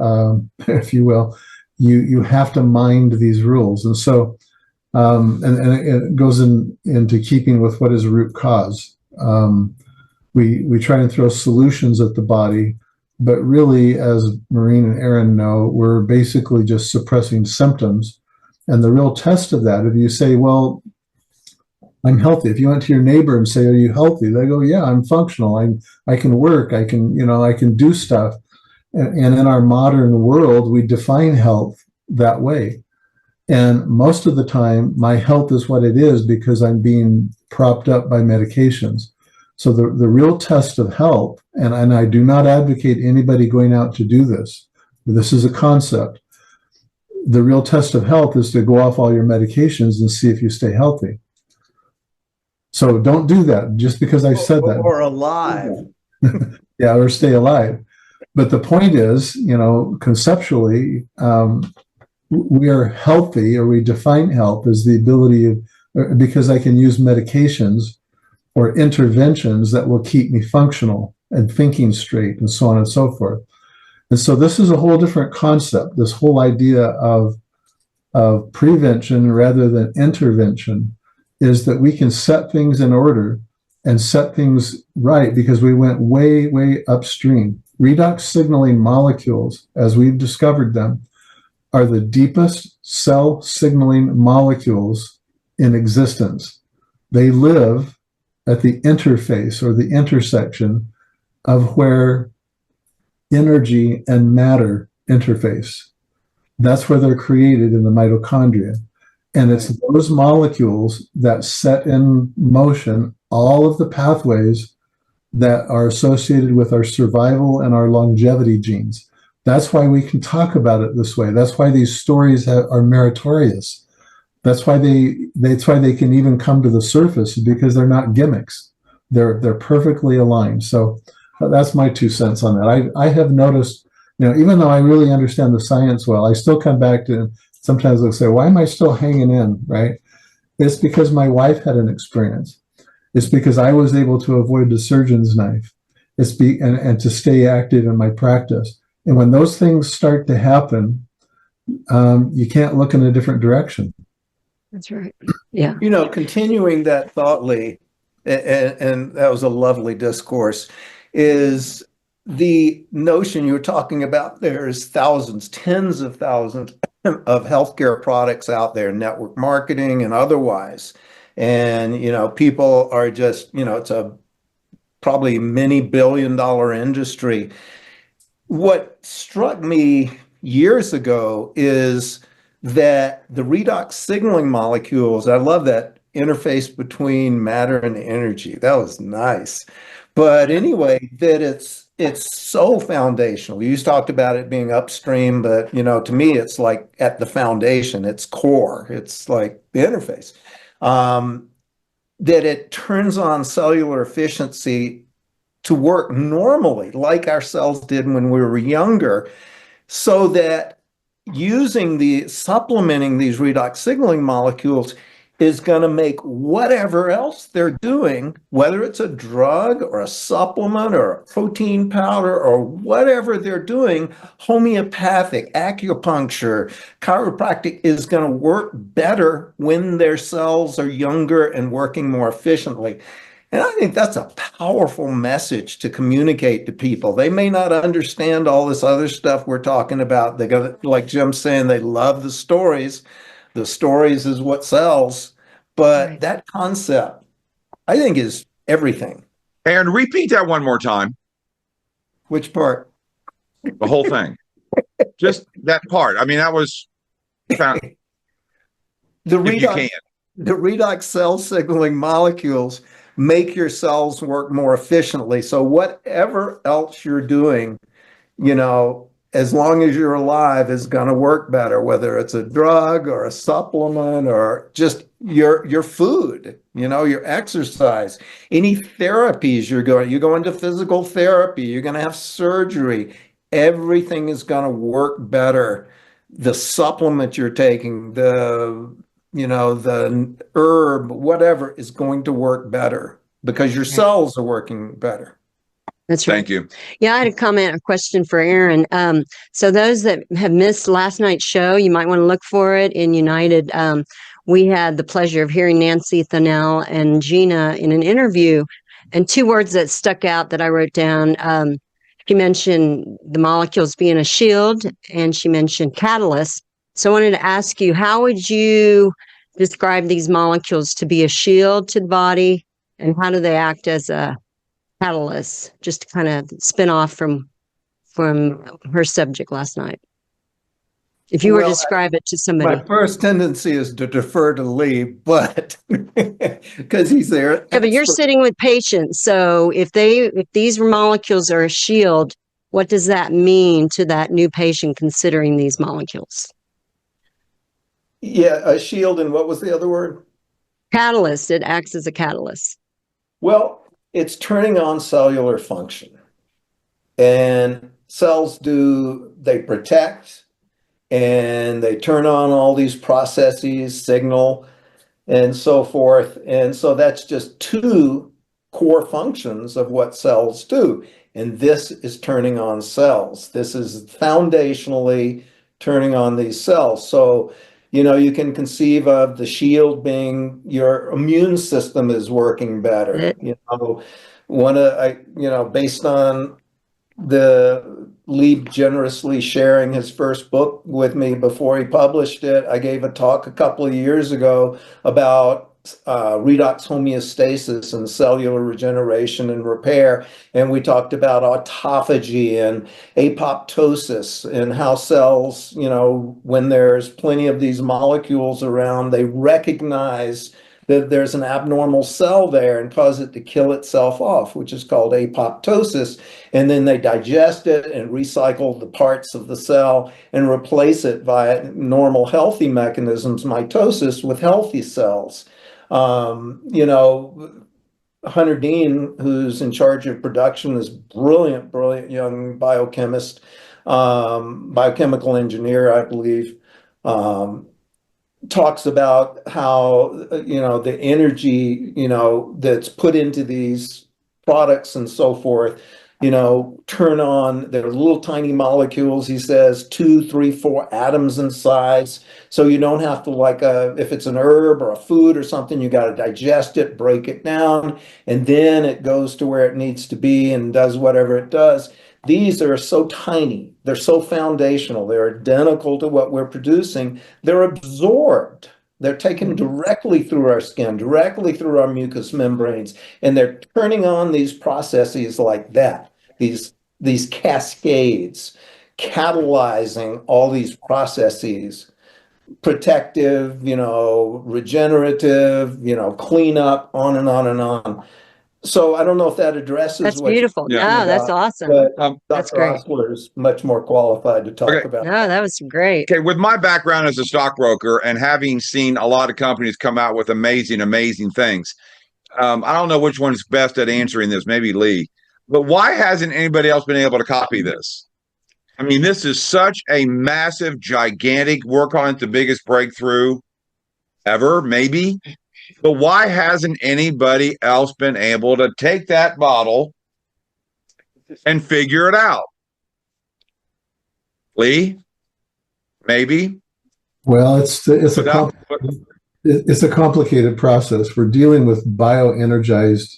Speaker 4: if you will, you have to mind these rules. And so, and it goes into keeping with what is root cause. We try and throw solutions at the body, but really, as Maureen and Aaron know, we're basically just suppressing symptoms. And the real test of that, if you say, well, I'm healthy. If you went to your neighbor and say, are you healthy? They go, yeah, I'm functional. I can work. I can do stuff. And in our modern world, we define health that way. And most of the time, my health is what it is because I'm being propped up by medications. So the real test of health, and I do not advocate anybody going out to do this. This is a concept. The real test of health is to go off all your medications and see if you stay healthy. So don't do that just because I said that.
Speaker 2: Or alive.
Speaker 4: Yeah, or stay alive. But the point is, conceptually, we are healthy, or we define health as the ability of, because I can use medications or interventions that will keep me functional and thinking straight and so on and so forth. And so this is a whole different concept, this whole idea of prevention rather than intervention, is that we can set things in order and set things right because we went way, way upstream. Redox signaling molecules, as we've discovered them, are the deepest cell signaling molecules in existence. They live at the interface or the intersection of where energy and matter interface. That's where they're created in the mitochondria. And it's those molecules that set in motion all of the pathways that are associated with our survival and our longevity genes. That's why we can talk about it this way. That's why these stories are meritorious. That's why they can even come to the surface, because they're not gimmicks. They're perfectly aligned. So that's my 2 cents on that. I have noticed, even though I really understand the science well, I still come back to, sometimes they'll say, why am I still hanging in, right? It's because my wife had an experience. It's because I was able to avoid the surgeon's knife. And to stay active in my practice. And when those things start to happen, you can't look in a different direction.
Speaker 5: That's right. Yeah.
Speaker 2: Continuing that thought, Lee, and that was a lovely discourse, is the notion you're talking about. There's thousands, tens of thousands of healthcare products out there, network marketing and otherwise. And, people are just, it's a probably many billion-dollar industry. What struck me years ago is that the redox signaling molecules, I love that interface between matter and energy. That was nice. But anyway, that it's so foundational. You talked about it being upstream, but to me, it's like at the foundation, it's core. It's like the interface. That it turns on cellular efficiency to work normally, like our cells did when we were younger, so that supplementing these redox signaling molecules is going to make whatever else they're doing, whether it's a drug or a supplement or a protein powder or whatever they're doing, homeopathic, acupuncture, chiropractic, is going to work better when their cells are younger and working more efficiently. And I think that's a powerful message to communicate to people. They may not understand all this other stuff we're talking about. They got, like Jim's saying, they love the stories. The stories is what sells. But
Speaker 5: Right.
Speaker 2: that concept, I think, is everything.
Speaker 3: And repeat that one more time.
Speaker 2: Which part?
Speaker 3: The whole thing. Just that part. I mean, that was found,
Speaker 2: The
Speaker 3: if you
Speaker 2: redox,
Speaker 3: can.
Speaker 2: the redox cell signaling molecules make your cells work more efficiently. So whatever else you're doing, as long as you're alive, is going to work better, whether it's a drug or a supplement or just your food, your exercise, any therapies you're go into physical therapy, you're going to have surgery. Everything is going to work better. The supplement you're taking, the herb, whatever, is going to work better because your cells are working better.
Speaker 5: That's right.
Speaker 3: Thank you.
Speaker 5: Yeah, I had a question for Aaron. So those that have missed last night's show, you might want to look for it in United. We had the pleasure of hearing Nancy Thonell and Gina in an interview, and 2 words that stuck out that I wrote down. She mentioned the molecules being a shield, and she mentioned catalysts. So I wanted to ask you, how would you describe these molecules to be a shield to the body, and how do they act as a catalyst? Just to kind of spin off from her subject last night. If you were to describe it to somebody.
Speaker 2: My first tendency is to defer to Lee, but because he's there.
Speaker 5: Yeah, but you're sitting with patients. So if these molecules are a shield, what does that mean to that new patient considering these molecules?
Speaker 2: Yeah, a shield, and what was the other word?
Speaker 5: Catalyst. It acts as a catalyst.
Speaker 2: Well, it's turning on cellular function. And cells they protect and they turn on all these processes, signal, and so forth. And so that's just two core functions of what cells do. And this is turning on cells. This is foundationally turning on these cells. So, you can conceive of the shield being your immune system is working better. Based on the lead generously sharing his first book with me before he published it, I gave a talk a couple of years ago about redox homeostasis and cellular regeneration and repair. And we talked about autophagy and apoptosis and how cells, when there's plenty of these molecules around, they recognize that there's an abnormal cell there and cause it to kill itself off, which is called apoptosis. And then they digest it and recycle the parts of the cell and replace it via normal healthy mechanisms, mitosis, with healthy cells. Hunter Dean, who's in charge of production, is brilliant young biochemist, biochemical engineer, I believe. Talks about how the energy that's put into these products and so forth turn on. They're little tiny molecules, he says, 2, 3, 4 atoms in size, so you don't have to, if it's an herb or a food or something, you got to digest it, break it down, and then it goes to where it needs to be and does whatever it does. These are so tiny, they're so foundational, they're identical to what we're producing, they're absorbed. They're taken directly through our skin, directly through our mucous membranes, and they're turning on these processes like that, these cascades, catalyzing all these processes, protective, regenerative, cleanup, on and on and on. So I don't know if that addresses
Speaker 5: That's
Speaker 2: what
Speaker 5: beautiful.
Speaker 2: you're
Speaker 5: No,
Speaker 2: talking
Speaker 5: that's
Speaker 2: about,
Speaker 5: awesome.
Speaker 2: but
Speaker 5: That's
Speaker 2: Dr.
Speaker 5: great.
Speaker 2: Osler is much more qualified to talk about.
Speaker 5: No, that was great.
Speaker 3: Okay, with my background as a stockbroker and having seen a lot of companies come out with amazing, amazing things, I don't know which one's best at answering this, maybe Lee, but why hasn't anybody else been able to copy this? I mean, this is such a massive, gigantic, work on it, the biggest breakthrough ever, maybe. But why hasn't anybody else been able to take that bottle and figure it out? Lee, maybe.
Speaker 4: Well, it's a complicated process. We're dealing with bioenergized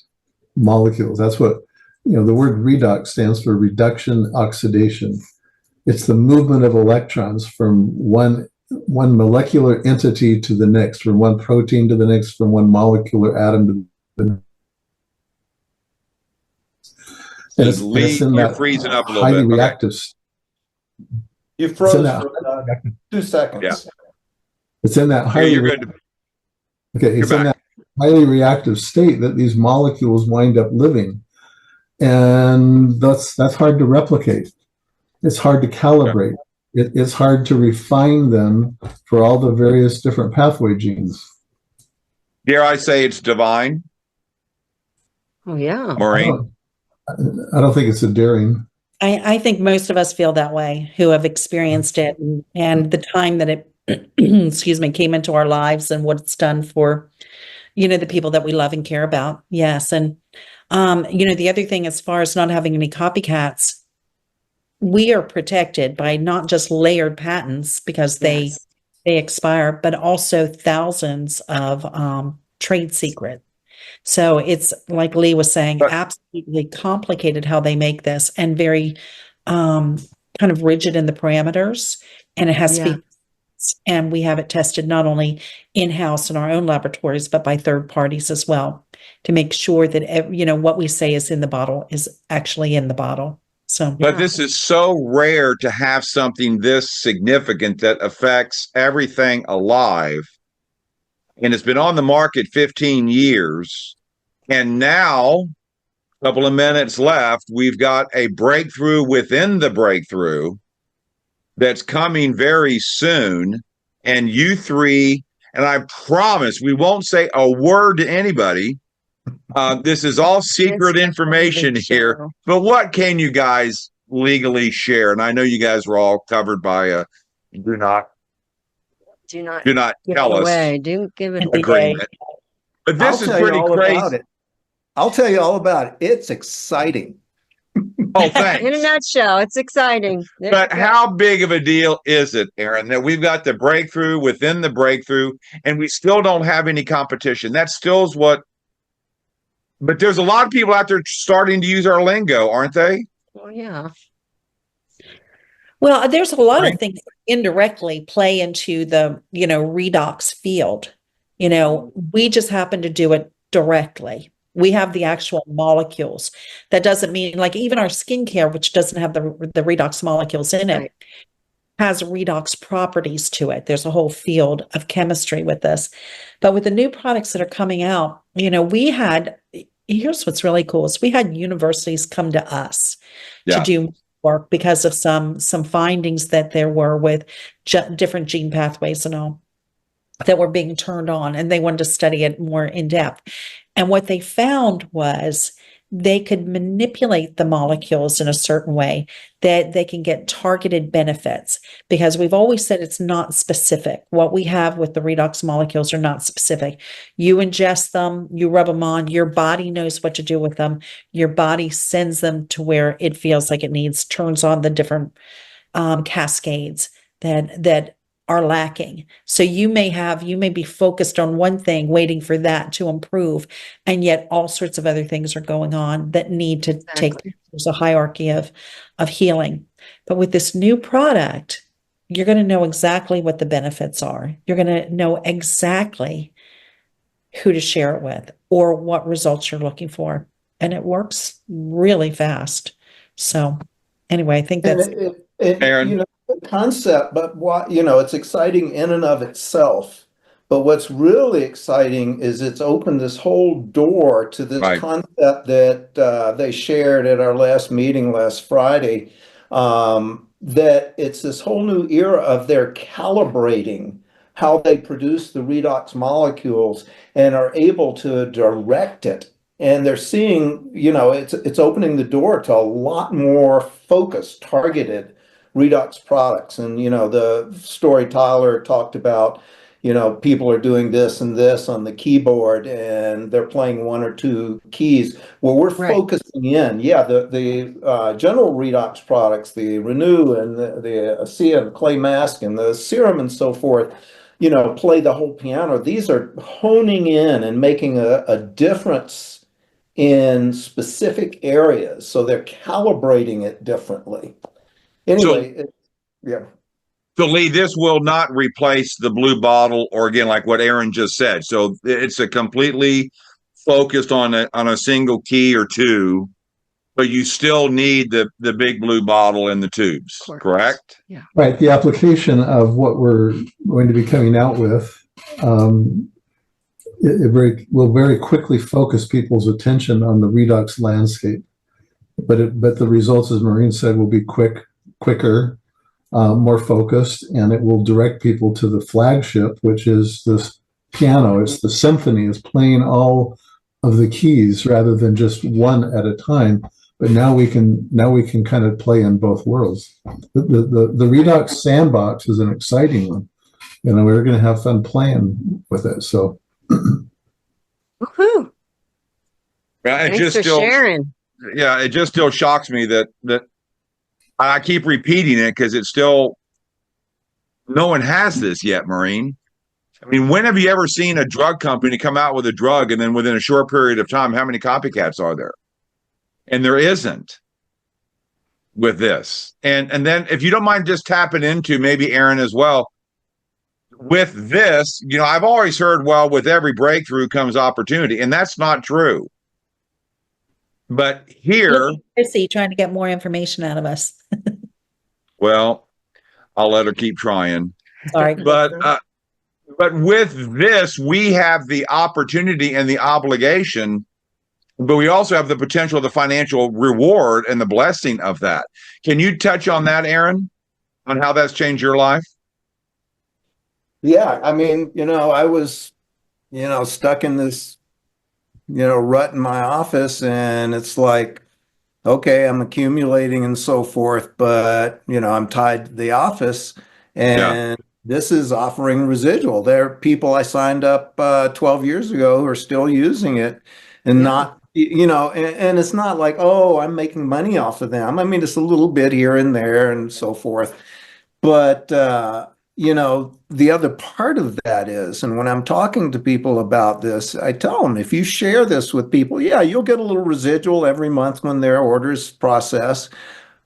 Speaker 4: molecules. That's what, the word redox stands for reduction oxidation. It's the movement of electrons from one molecular entity to the next, from one protein to the next, from one molecular atom to the next. And it's in
Speaker 3: you're
Speaker 4: that
Speaker 3: freezing up a little
Speaker 4: highly
Speaker 3: bit.
Speaker 4: reactive.
Speaker 2: You froze
Speaker 4: that
Speaker 2: for 2 seconds.
Speaker 3: Yeah.
Speaker 4: It's in that highly
Speaker 3: you're good.
Speaker 4: Okay, it's in that highly reactive state that these molecules wind up living, and that's hard to replicate. It's hard to calibrate. It's hard to refine them for all the various different pathway genes.
Speaker 3: Dare I say it's divine,
Speaker 5: Oh, yeah.
Speaker 3: Maureen?
Speaker 4: I don't think it's a daring.
Speaker 1: I think most of us feel that way who have experienced it and the time that it, excuse me, came into our lives and what it's done for, the people that we love and care about. Yes. And, the other thing, as far as not having any copycats, we are protected by not just layered patents because they expire, but also thousands of trade secret. So it's like Lee was saying, absolutely complicated how they make this and very kind of rigid in the parameters. And it has to be, and we have it tested not only in-house in our own laboratories, but by third parties as well to make sure that, what we say is in the bottle is actually in the bottle. So,
Speaker 3: But this is so rare to have something this significant that affects everything alive. And it's been on the market 15 years. And now, a couple of minutes left, we've got a breakthrough within the breakthrough that's coming very soon. And you three and I promise we won't say a word to anybody. This is all secret information here. But what can you guys legally share? And I know you guys were all covered by do not
Speaker 5: Do not
Speaker 3: do not
Speaker 5: give
Speaker 3: tell
Speaker 5: it
Speaker 3: us
Speaker 5: away. Do give it away.
Speaker 3: agreement. But this
Speaker 2: I'll
Speaker 3: is
Speaker 2: tell you
Speaker 3: pretty
Speaker 2: all
Speaker 3: crazy.
Speaker 2: about it. I'll tell you all about it. It's exciting.
Speaker 3: Oh,
Speaker 5: In a
Speaker 3: thanks.
Speaker 5: nutshell, it's exciting. There
Speaker 3: But
Speaker 5: you go.
Speaker 3: how big of a deal is it, Aaron, that we've got the breakthrough within the breakthrough and we still don't have any competition? That still is what, but there's a lot of people out there starting to use our lingo, aren't they?
Speaker 5: Well, yeah.
Speaker 1: Well, there's a lot
Speaker 3: Right.
Speaker 1: of things that indirectly play into the, redox field. We just happen to do it directly. We have the actual molecules. That doesn't mean, like, even our skincare, which doesn't have the redox molecules in it,
Speaker 5: Right.
Speaker 1: has redox properties to it. There's a whole field of chemistry with this. But with the new products that are coming out, here's what's really cool is we had universities come to us to
Speaker 3: Yeah.
Speaker 1: do work because of some findings that there were with different gene pathways and all that were being turned on, and they wanted to study it more in depth. And what they found was they could manipulate the molecules in a certain way that they can get targeted benefits, because we've always said it's not specific. What we have with the redox molecules are not specific. You ingest them, you rub them on, your body knows what to do with them. Your body sends them to where it feels like it needs, turns on the different cascades that are lacking. So you may be focused on one thing, waiting for that to improve, and yet all sorts of other things are going on that need to take.
Speaker 5: Exactly.
Speaker 1: There's a hierarchy of healing. But with this new product, you're going to know exactly what the benefits are. You're going to know exactly who to share it with or what results you're looking for. And it works really fast. So anyway, I think that's
Speaker 3: Aaron.
Speaker 2: The concept, but it's exciting in and of itself. But what's really exciting is it's opened this whole door to this
Speaker 3: Right.
Speaker 2: concept that they shared at our last meeting last Friday, that it's this whole new era of their calibrating how they produce the redox molecules and are able to direct it. And they're seeing, it's opening the door to a lot more focused, targeted redox products. And, the story Tyler talked about, people are doing this and this on the keyboard and they're playing one or two keys. Well, we're
Speaker 5: Right.
Speaker 2: focusing in. Yeah, the general redox products, the Renew and the ASEA and the clay mask and the serum and so forth, play the whole piano. These are honing in and making a difference in specific areas. So they're calibrating it differently. Anyway, yeah.
Speaker 3: So Lee, this will not replace the blue bottle, or again, like what Aaron just said. So it's a completely focused on a single key or two, but you still need the big blue bottle and the tubes,
Speaker 5: Correct.
Speaker 3: correct?
Speaker 5: Yeah.
Speaker 4: Right. The application of what we're going to be coming out with, will very quickly focus people's attention on the redox landscape. But the results, as Maureen said, will be quicker, more focused, and it will direct people to the flagship, which is this piano. It's the symphony. It's playing all of the keys rather than just one at a time. But now we can kind of play in both worlds. The Redox sandbox is an exciting one. We're going to have fun playing with it. So,
Speaker 5: Woohoo!
Speaker 3: Yeah, it
Speaker 5: Thanks
Speaker 3: just
Speaker 5: for
Speaker 3: still,
Speaker 5: sharing.
Speaker 3: yeah, it just still shocks me that I keep repeating it because it's still, no one has this yet, Maureen. I mean, when have you ever seen a drug company come out with a drug and then within a short period of time, how many copycats are there? And there isn't with this. And then if you don't mind just tapping into maybe Aaron as well, with this, I've always heard, well, with every breakthrough comes opportunity, and that's not true. But here,
Speaker 1: Chrissy trying to get more information out of us.
Speaker 3: well, I'll let her keep trying.
Speaker 1: Sorry.
Speaker 3: But with this, we have the opportunity and the obligation, but we also have the potential of the financial reward and the blessing of that. Can you touch on that, Aaron, on how that's changed your life?
Speaker 2: Yeah, I mean, I was, stuck in this, rut in my office, and it's like, okay, I'm accumulating and so forth, but I'm tied to the office,
Speaker 3: Yeah.
Speaker 2: and this is offering residual. There are people I signed up 12 years ago who are still using it and
Speaker 1: Yeah.
Speaker 2: not, and it's not like, oh, I'm making money off of them. I mean, it's a little bit here and there and so forth. But the other part of that is, and when I'm talking to people about this, I tell them if you share this with people, yeah, you'll get a little residual every month when their orders process,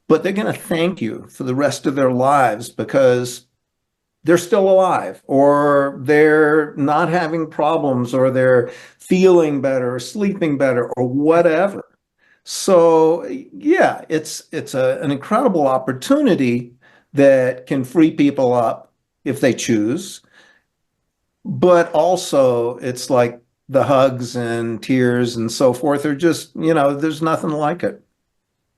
Speaker 2: but they're going to thank you for the rest of their lives because they're still alive, or they're not having problems, or they're feeling better, or sleeping better, or whatever. So yeah, it's an incredible opportunity that can free people up if they choose, but also it's like the hugs and tears and so forth are just, there's nothing like it.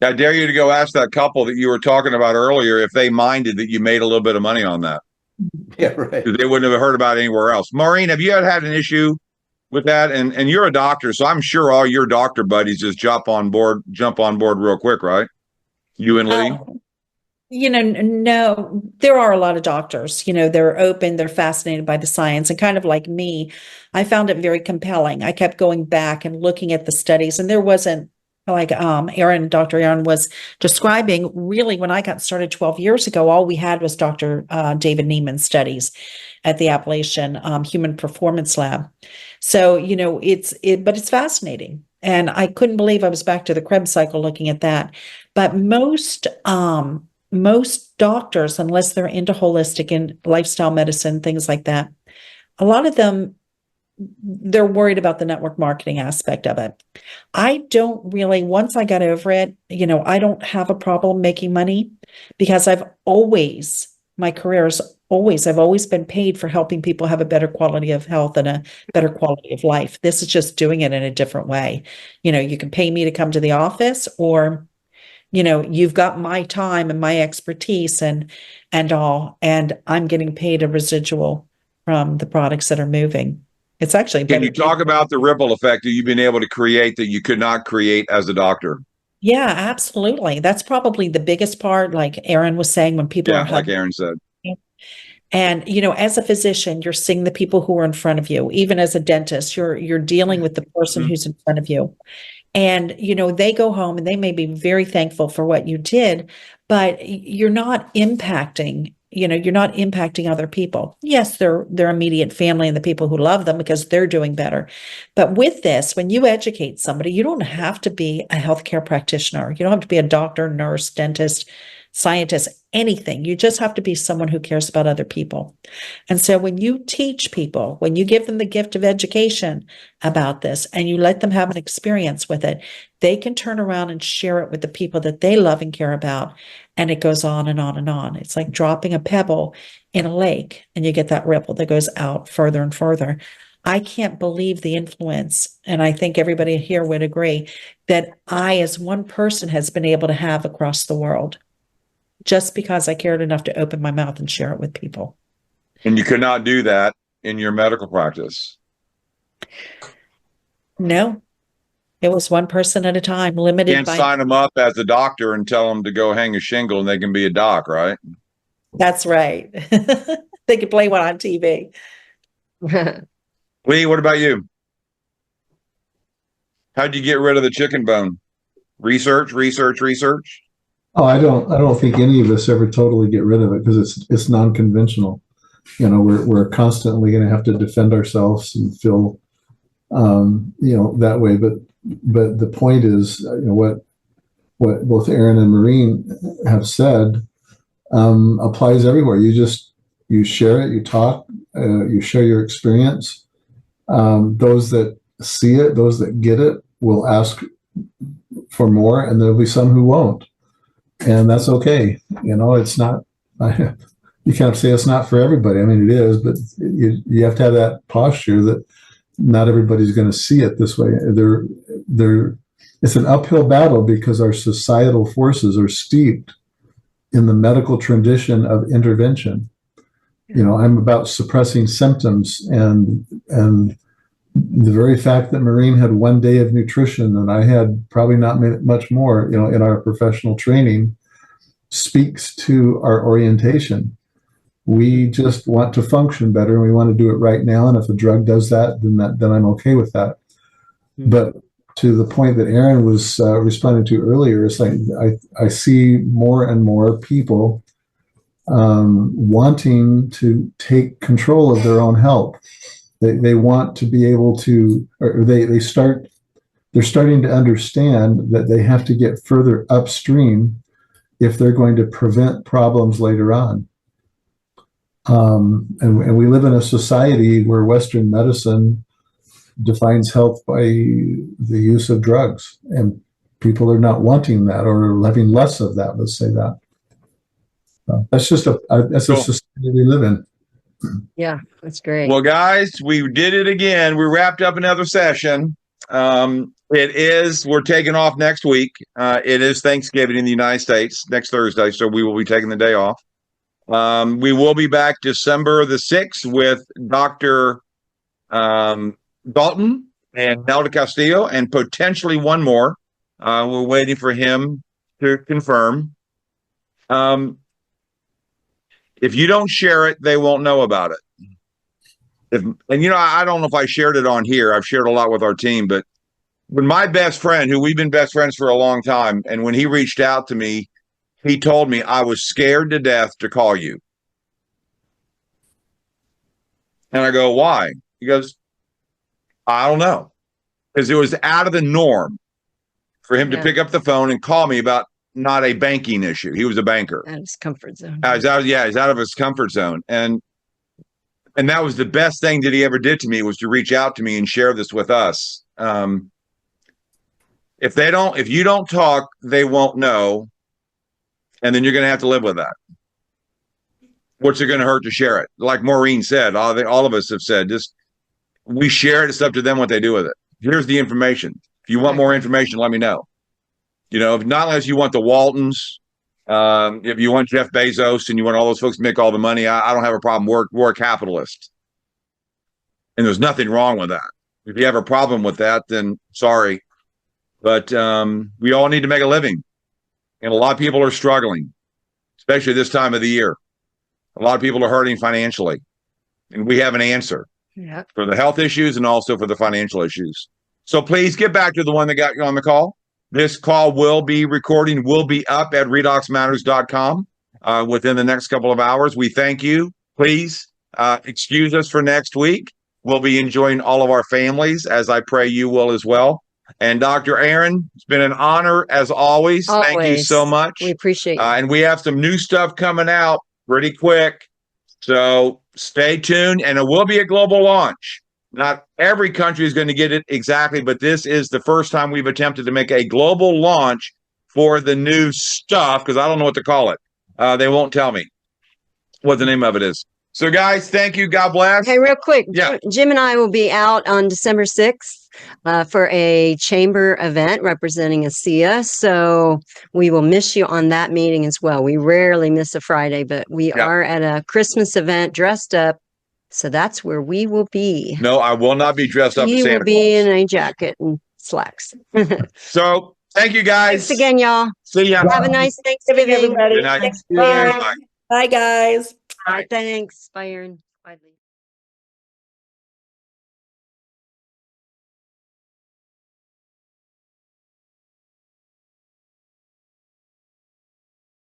Speaker 3: I dare you to go ask that couple that you were talking about earlier if they minded that you made a little bit of money on that.
Speaker 2: Yeah, right.
Speaker 3: They wouldn't have heard about it anywhere else. Maureen, have you had an issue with that? And you're a doctor, so I'm sure all your doctor buddies just jump on board real quick, right? You and Lee?
Speaker 1: No, there are a lot of doctors, they're open, they're fascinated by the science, and kind of like me, I found it very compelling. I kept going back and looking at the studies, and there wasn't like Dr. Aaron was describing, really when I got started 12 years ago, all we had was Dr. David Neiman's studies at the Appalachian Human Performance Lab. So, but it's fascinating. And I couldn't believe I was back to the Krebs cycle looking at that. But most doctors, unless they're into holistic and lifestyle medicine, things like that, a lot of them, they're worried about the network marketing aspect of it. I don't really, once I got over it, I don't have a problem making money because I've always been paid for helping people have a better quality of health and a better quality of life. This is just doing it in a different way. You can pay me to come to the office, or you've got my time and my expertise and all, and I'm getting paid a residual from the products that are moving. It's actually
Speaker 3: Can
Speaker 1: better.
Speaker 3: you talk about the ripple effect that you've been able to create that you could not create as a doctor?
Speaker 1: Yeah, absolutely. That's probably the biggest part, like Aaron was saying, when people
Speaker 3: Yeah,
Speaker 1: are
Speaker 3: like
Speaker 1: hugging.
Speaker 3: Aaron said.
Speaker 1: And as a physician, you're seeing the people who are in front of you. Even as a dentist, you're dealing with the person
Speaker 3: Mhm.
Speaker 1: who's in front of you. And, they go home and they may be very thankful for what you did, but you're not impacting other people. Yes, their immediate family and the people who love them because they're doing better. But with this, when you educate somebody, you don't have to be a healthcare practitioner. You don't have to be a doctor, nurse, dentist, scientist, anything. You just have to be someone who cares about other people. And so when you teach people, when you give them the gift of education about this and you let them have an experience with it, they can turn around and share it with the people that they love and care about. And it goes on and on and on. It's like dropping a pebble in a lake and you get that ripple that goes out further and further. I can't believe the influence, and I think everybody here would agree, that I, as one person, has been able to have across the world just because I cared enough to open my mouth and share it with people.
Speaker 3: And you could not do that in your medical practice.
Speaker 1: No, it was one person at a time,
Speaker 3: You
Speaker 1: limited
Speaker 3: can't
Speaker 1: by.
Speaker 3: sign them up as a doctor and tell them to go hang a shingle and they can be a doc, right?
Speaker 1: That's right. They could play one on TV.
Speaker 3: Lee, what about you? How'd you get rid of the chicken bone? Research, research, research.
Speaker 4: Oh, I don't think any of us ever totally get rid of it because it's non-conventional. We're constantly going to have to defend ourselves and feel, that way. But the point is, what both Aaron and Maureen have said applies everywhere. You share it, you talk, you share your experience. Those that see it, those that get it, will ask for more, and there'll be some who won't, and that's okay. It's not. You can't say it's not for everybody. I mean, it is, but you have to have that posture that not everybody's going to see it this way. It's an uphill battle because our societal forces are steeped in the medical tradition of intervention. I'm about suppressing symptoms, and the very fact that Maureen had 1 day of nutrition and I had probably not much more, in our professional training, speaks to our orientation. We just want to function better, and we want to do it right now. And if a drug does that, then I'm okay with that. But to the point that Aaron was responding to earlier, it's like I see more and more people wanting to take control of their own health. They want to be able to, or they're starting to understand that they have to get further upstream if they're going to prevent problems later on. And we live in a society where Western medicine defines health by the use of drugs, and people are not wanting that, or having less of that. Let's say that. That's just that's a society we live in.
Speaker 5: Yeah, that's great.
Speaker 3: Well, guys, we did it again. We wrapped up another session. We're taking off next week. It is Thanksgiving in the United States next Thursday, so we will be taking the day off. We will be back December the 6th with Dr. Dalton and Nelda Castillo, and potentially one more. We're waiting for him to confirm. If you don't share it, they won't know about it. I don't know if I shared it on here. I've shared a lot with our team, but when my best friend, who we've been best friends for a long time, and when he reached out to me, he told me I was scared to death to call you. And I go, why? He goes, I don't know. Because it was out of the norm for him to pick up the phone and call me about not a banking issue. He was a banker.
Speaker 5: Out of his comfort zone.
Speaker 3: He's out of his comfort zone. And that was the best thing that he ever did to me, was to reach out to me and share this with us. If you don't talk, they won't know. And then you're going to have to live with that. What's it going to hurt to share it? Like Maureen said, all of us have said, just we share it. It's up to them what they do with it. Here's the information. If you want more information, let me know. Not unless you want the Waltons, if you want Jeff Bezos and you want all those folks to make all the money, I don't have a problem. We're a capitalist. And there's nothing wrong with that. If you have a problem with that, then sorry. But we all need to make a living. And a lot of people are struggling, especially this time of the year. A lot of people are hurting financially. And we have an answer for the health issues and also for the financial issues. So please get back to the one that got you on the call. This call will be up at redoxmatters.com within the next couple of hours. We thank you. Please excuse us for next week. We'll be enjoying all of our families, as I pray you will as well. And Dr. Aaron, it's been an honor as always. Thank you so much.
Speaker 5: We appreciate it.
Speaker 3: And we have some new stuff coming out pretty quick. So stay tuned, and it will be a global launch. Not every country is going to get it exactly, but this is the first time we've attempted to make a global launch for the new stuff, because I don't know what to call it. They won't tell me what the name of it is. So, guys, thank you. God bless.
Speaker 5: Hey, real quick.
Speaker 3: Yeah.
Speaker 5: Jim and I will be out on December 6th for a chamber event representing ASEA. So we will miss you on that meeting as well. We rarely miss a Friday, but we are at a Christmas event dressed up. So that's where we will be.
Speaker 3: No, I will not be dressed up as Santa Claus.
Speaker 5: You will be in a jacket and slacks.
Speaker 3: So, thank you, guys.
Speaker 5: Thanks again, y'all.
Speaker 3: See ya.
Speaker 5: Have a nice Thanksgiving,
Speaker 1: everybody.
Speaker 3: Good night.
Speaker 1: Bye, guys.
Speaker 5: All right, thanks. Bye, Aaron. Bye, Lee.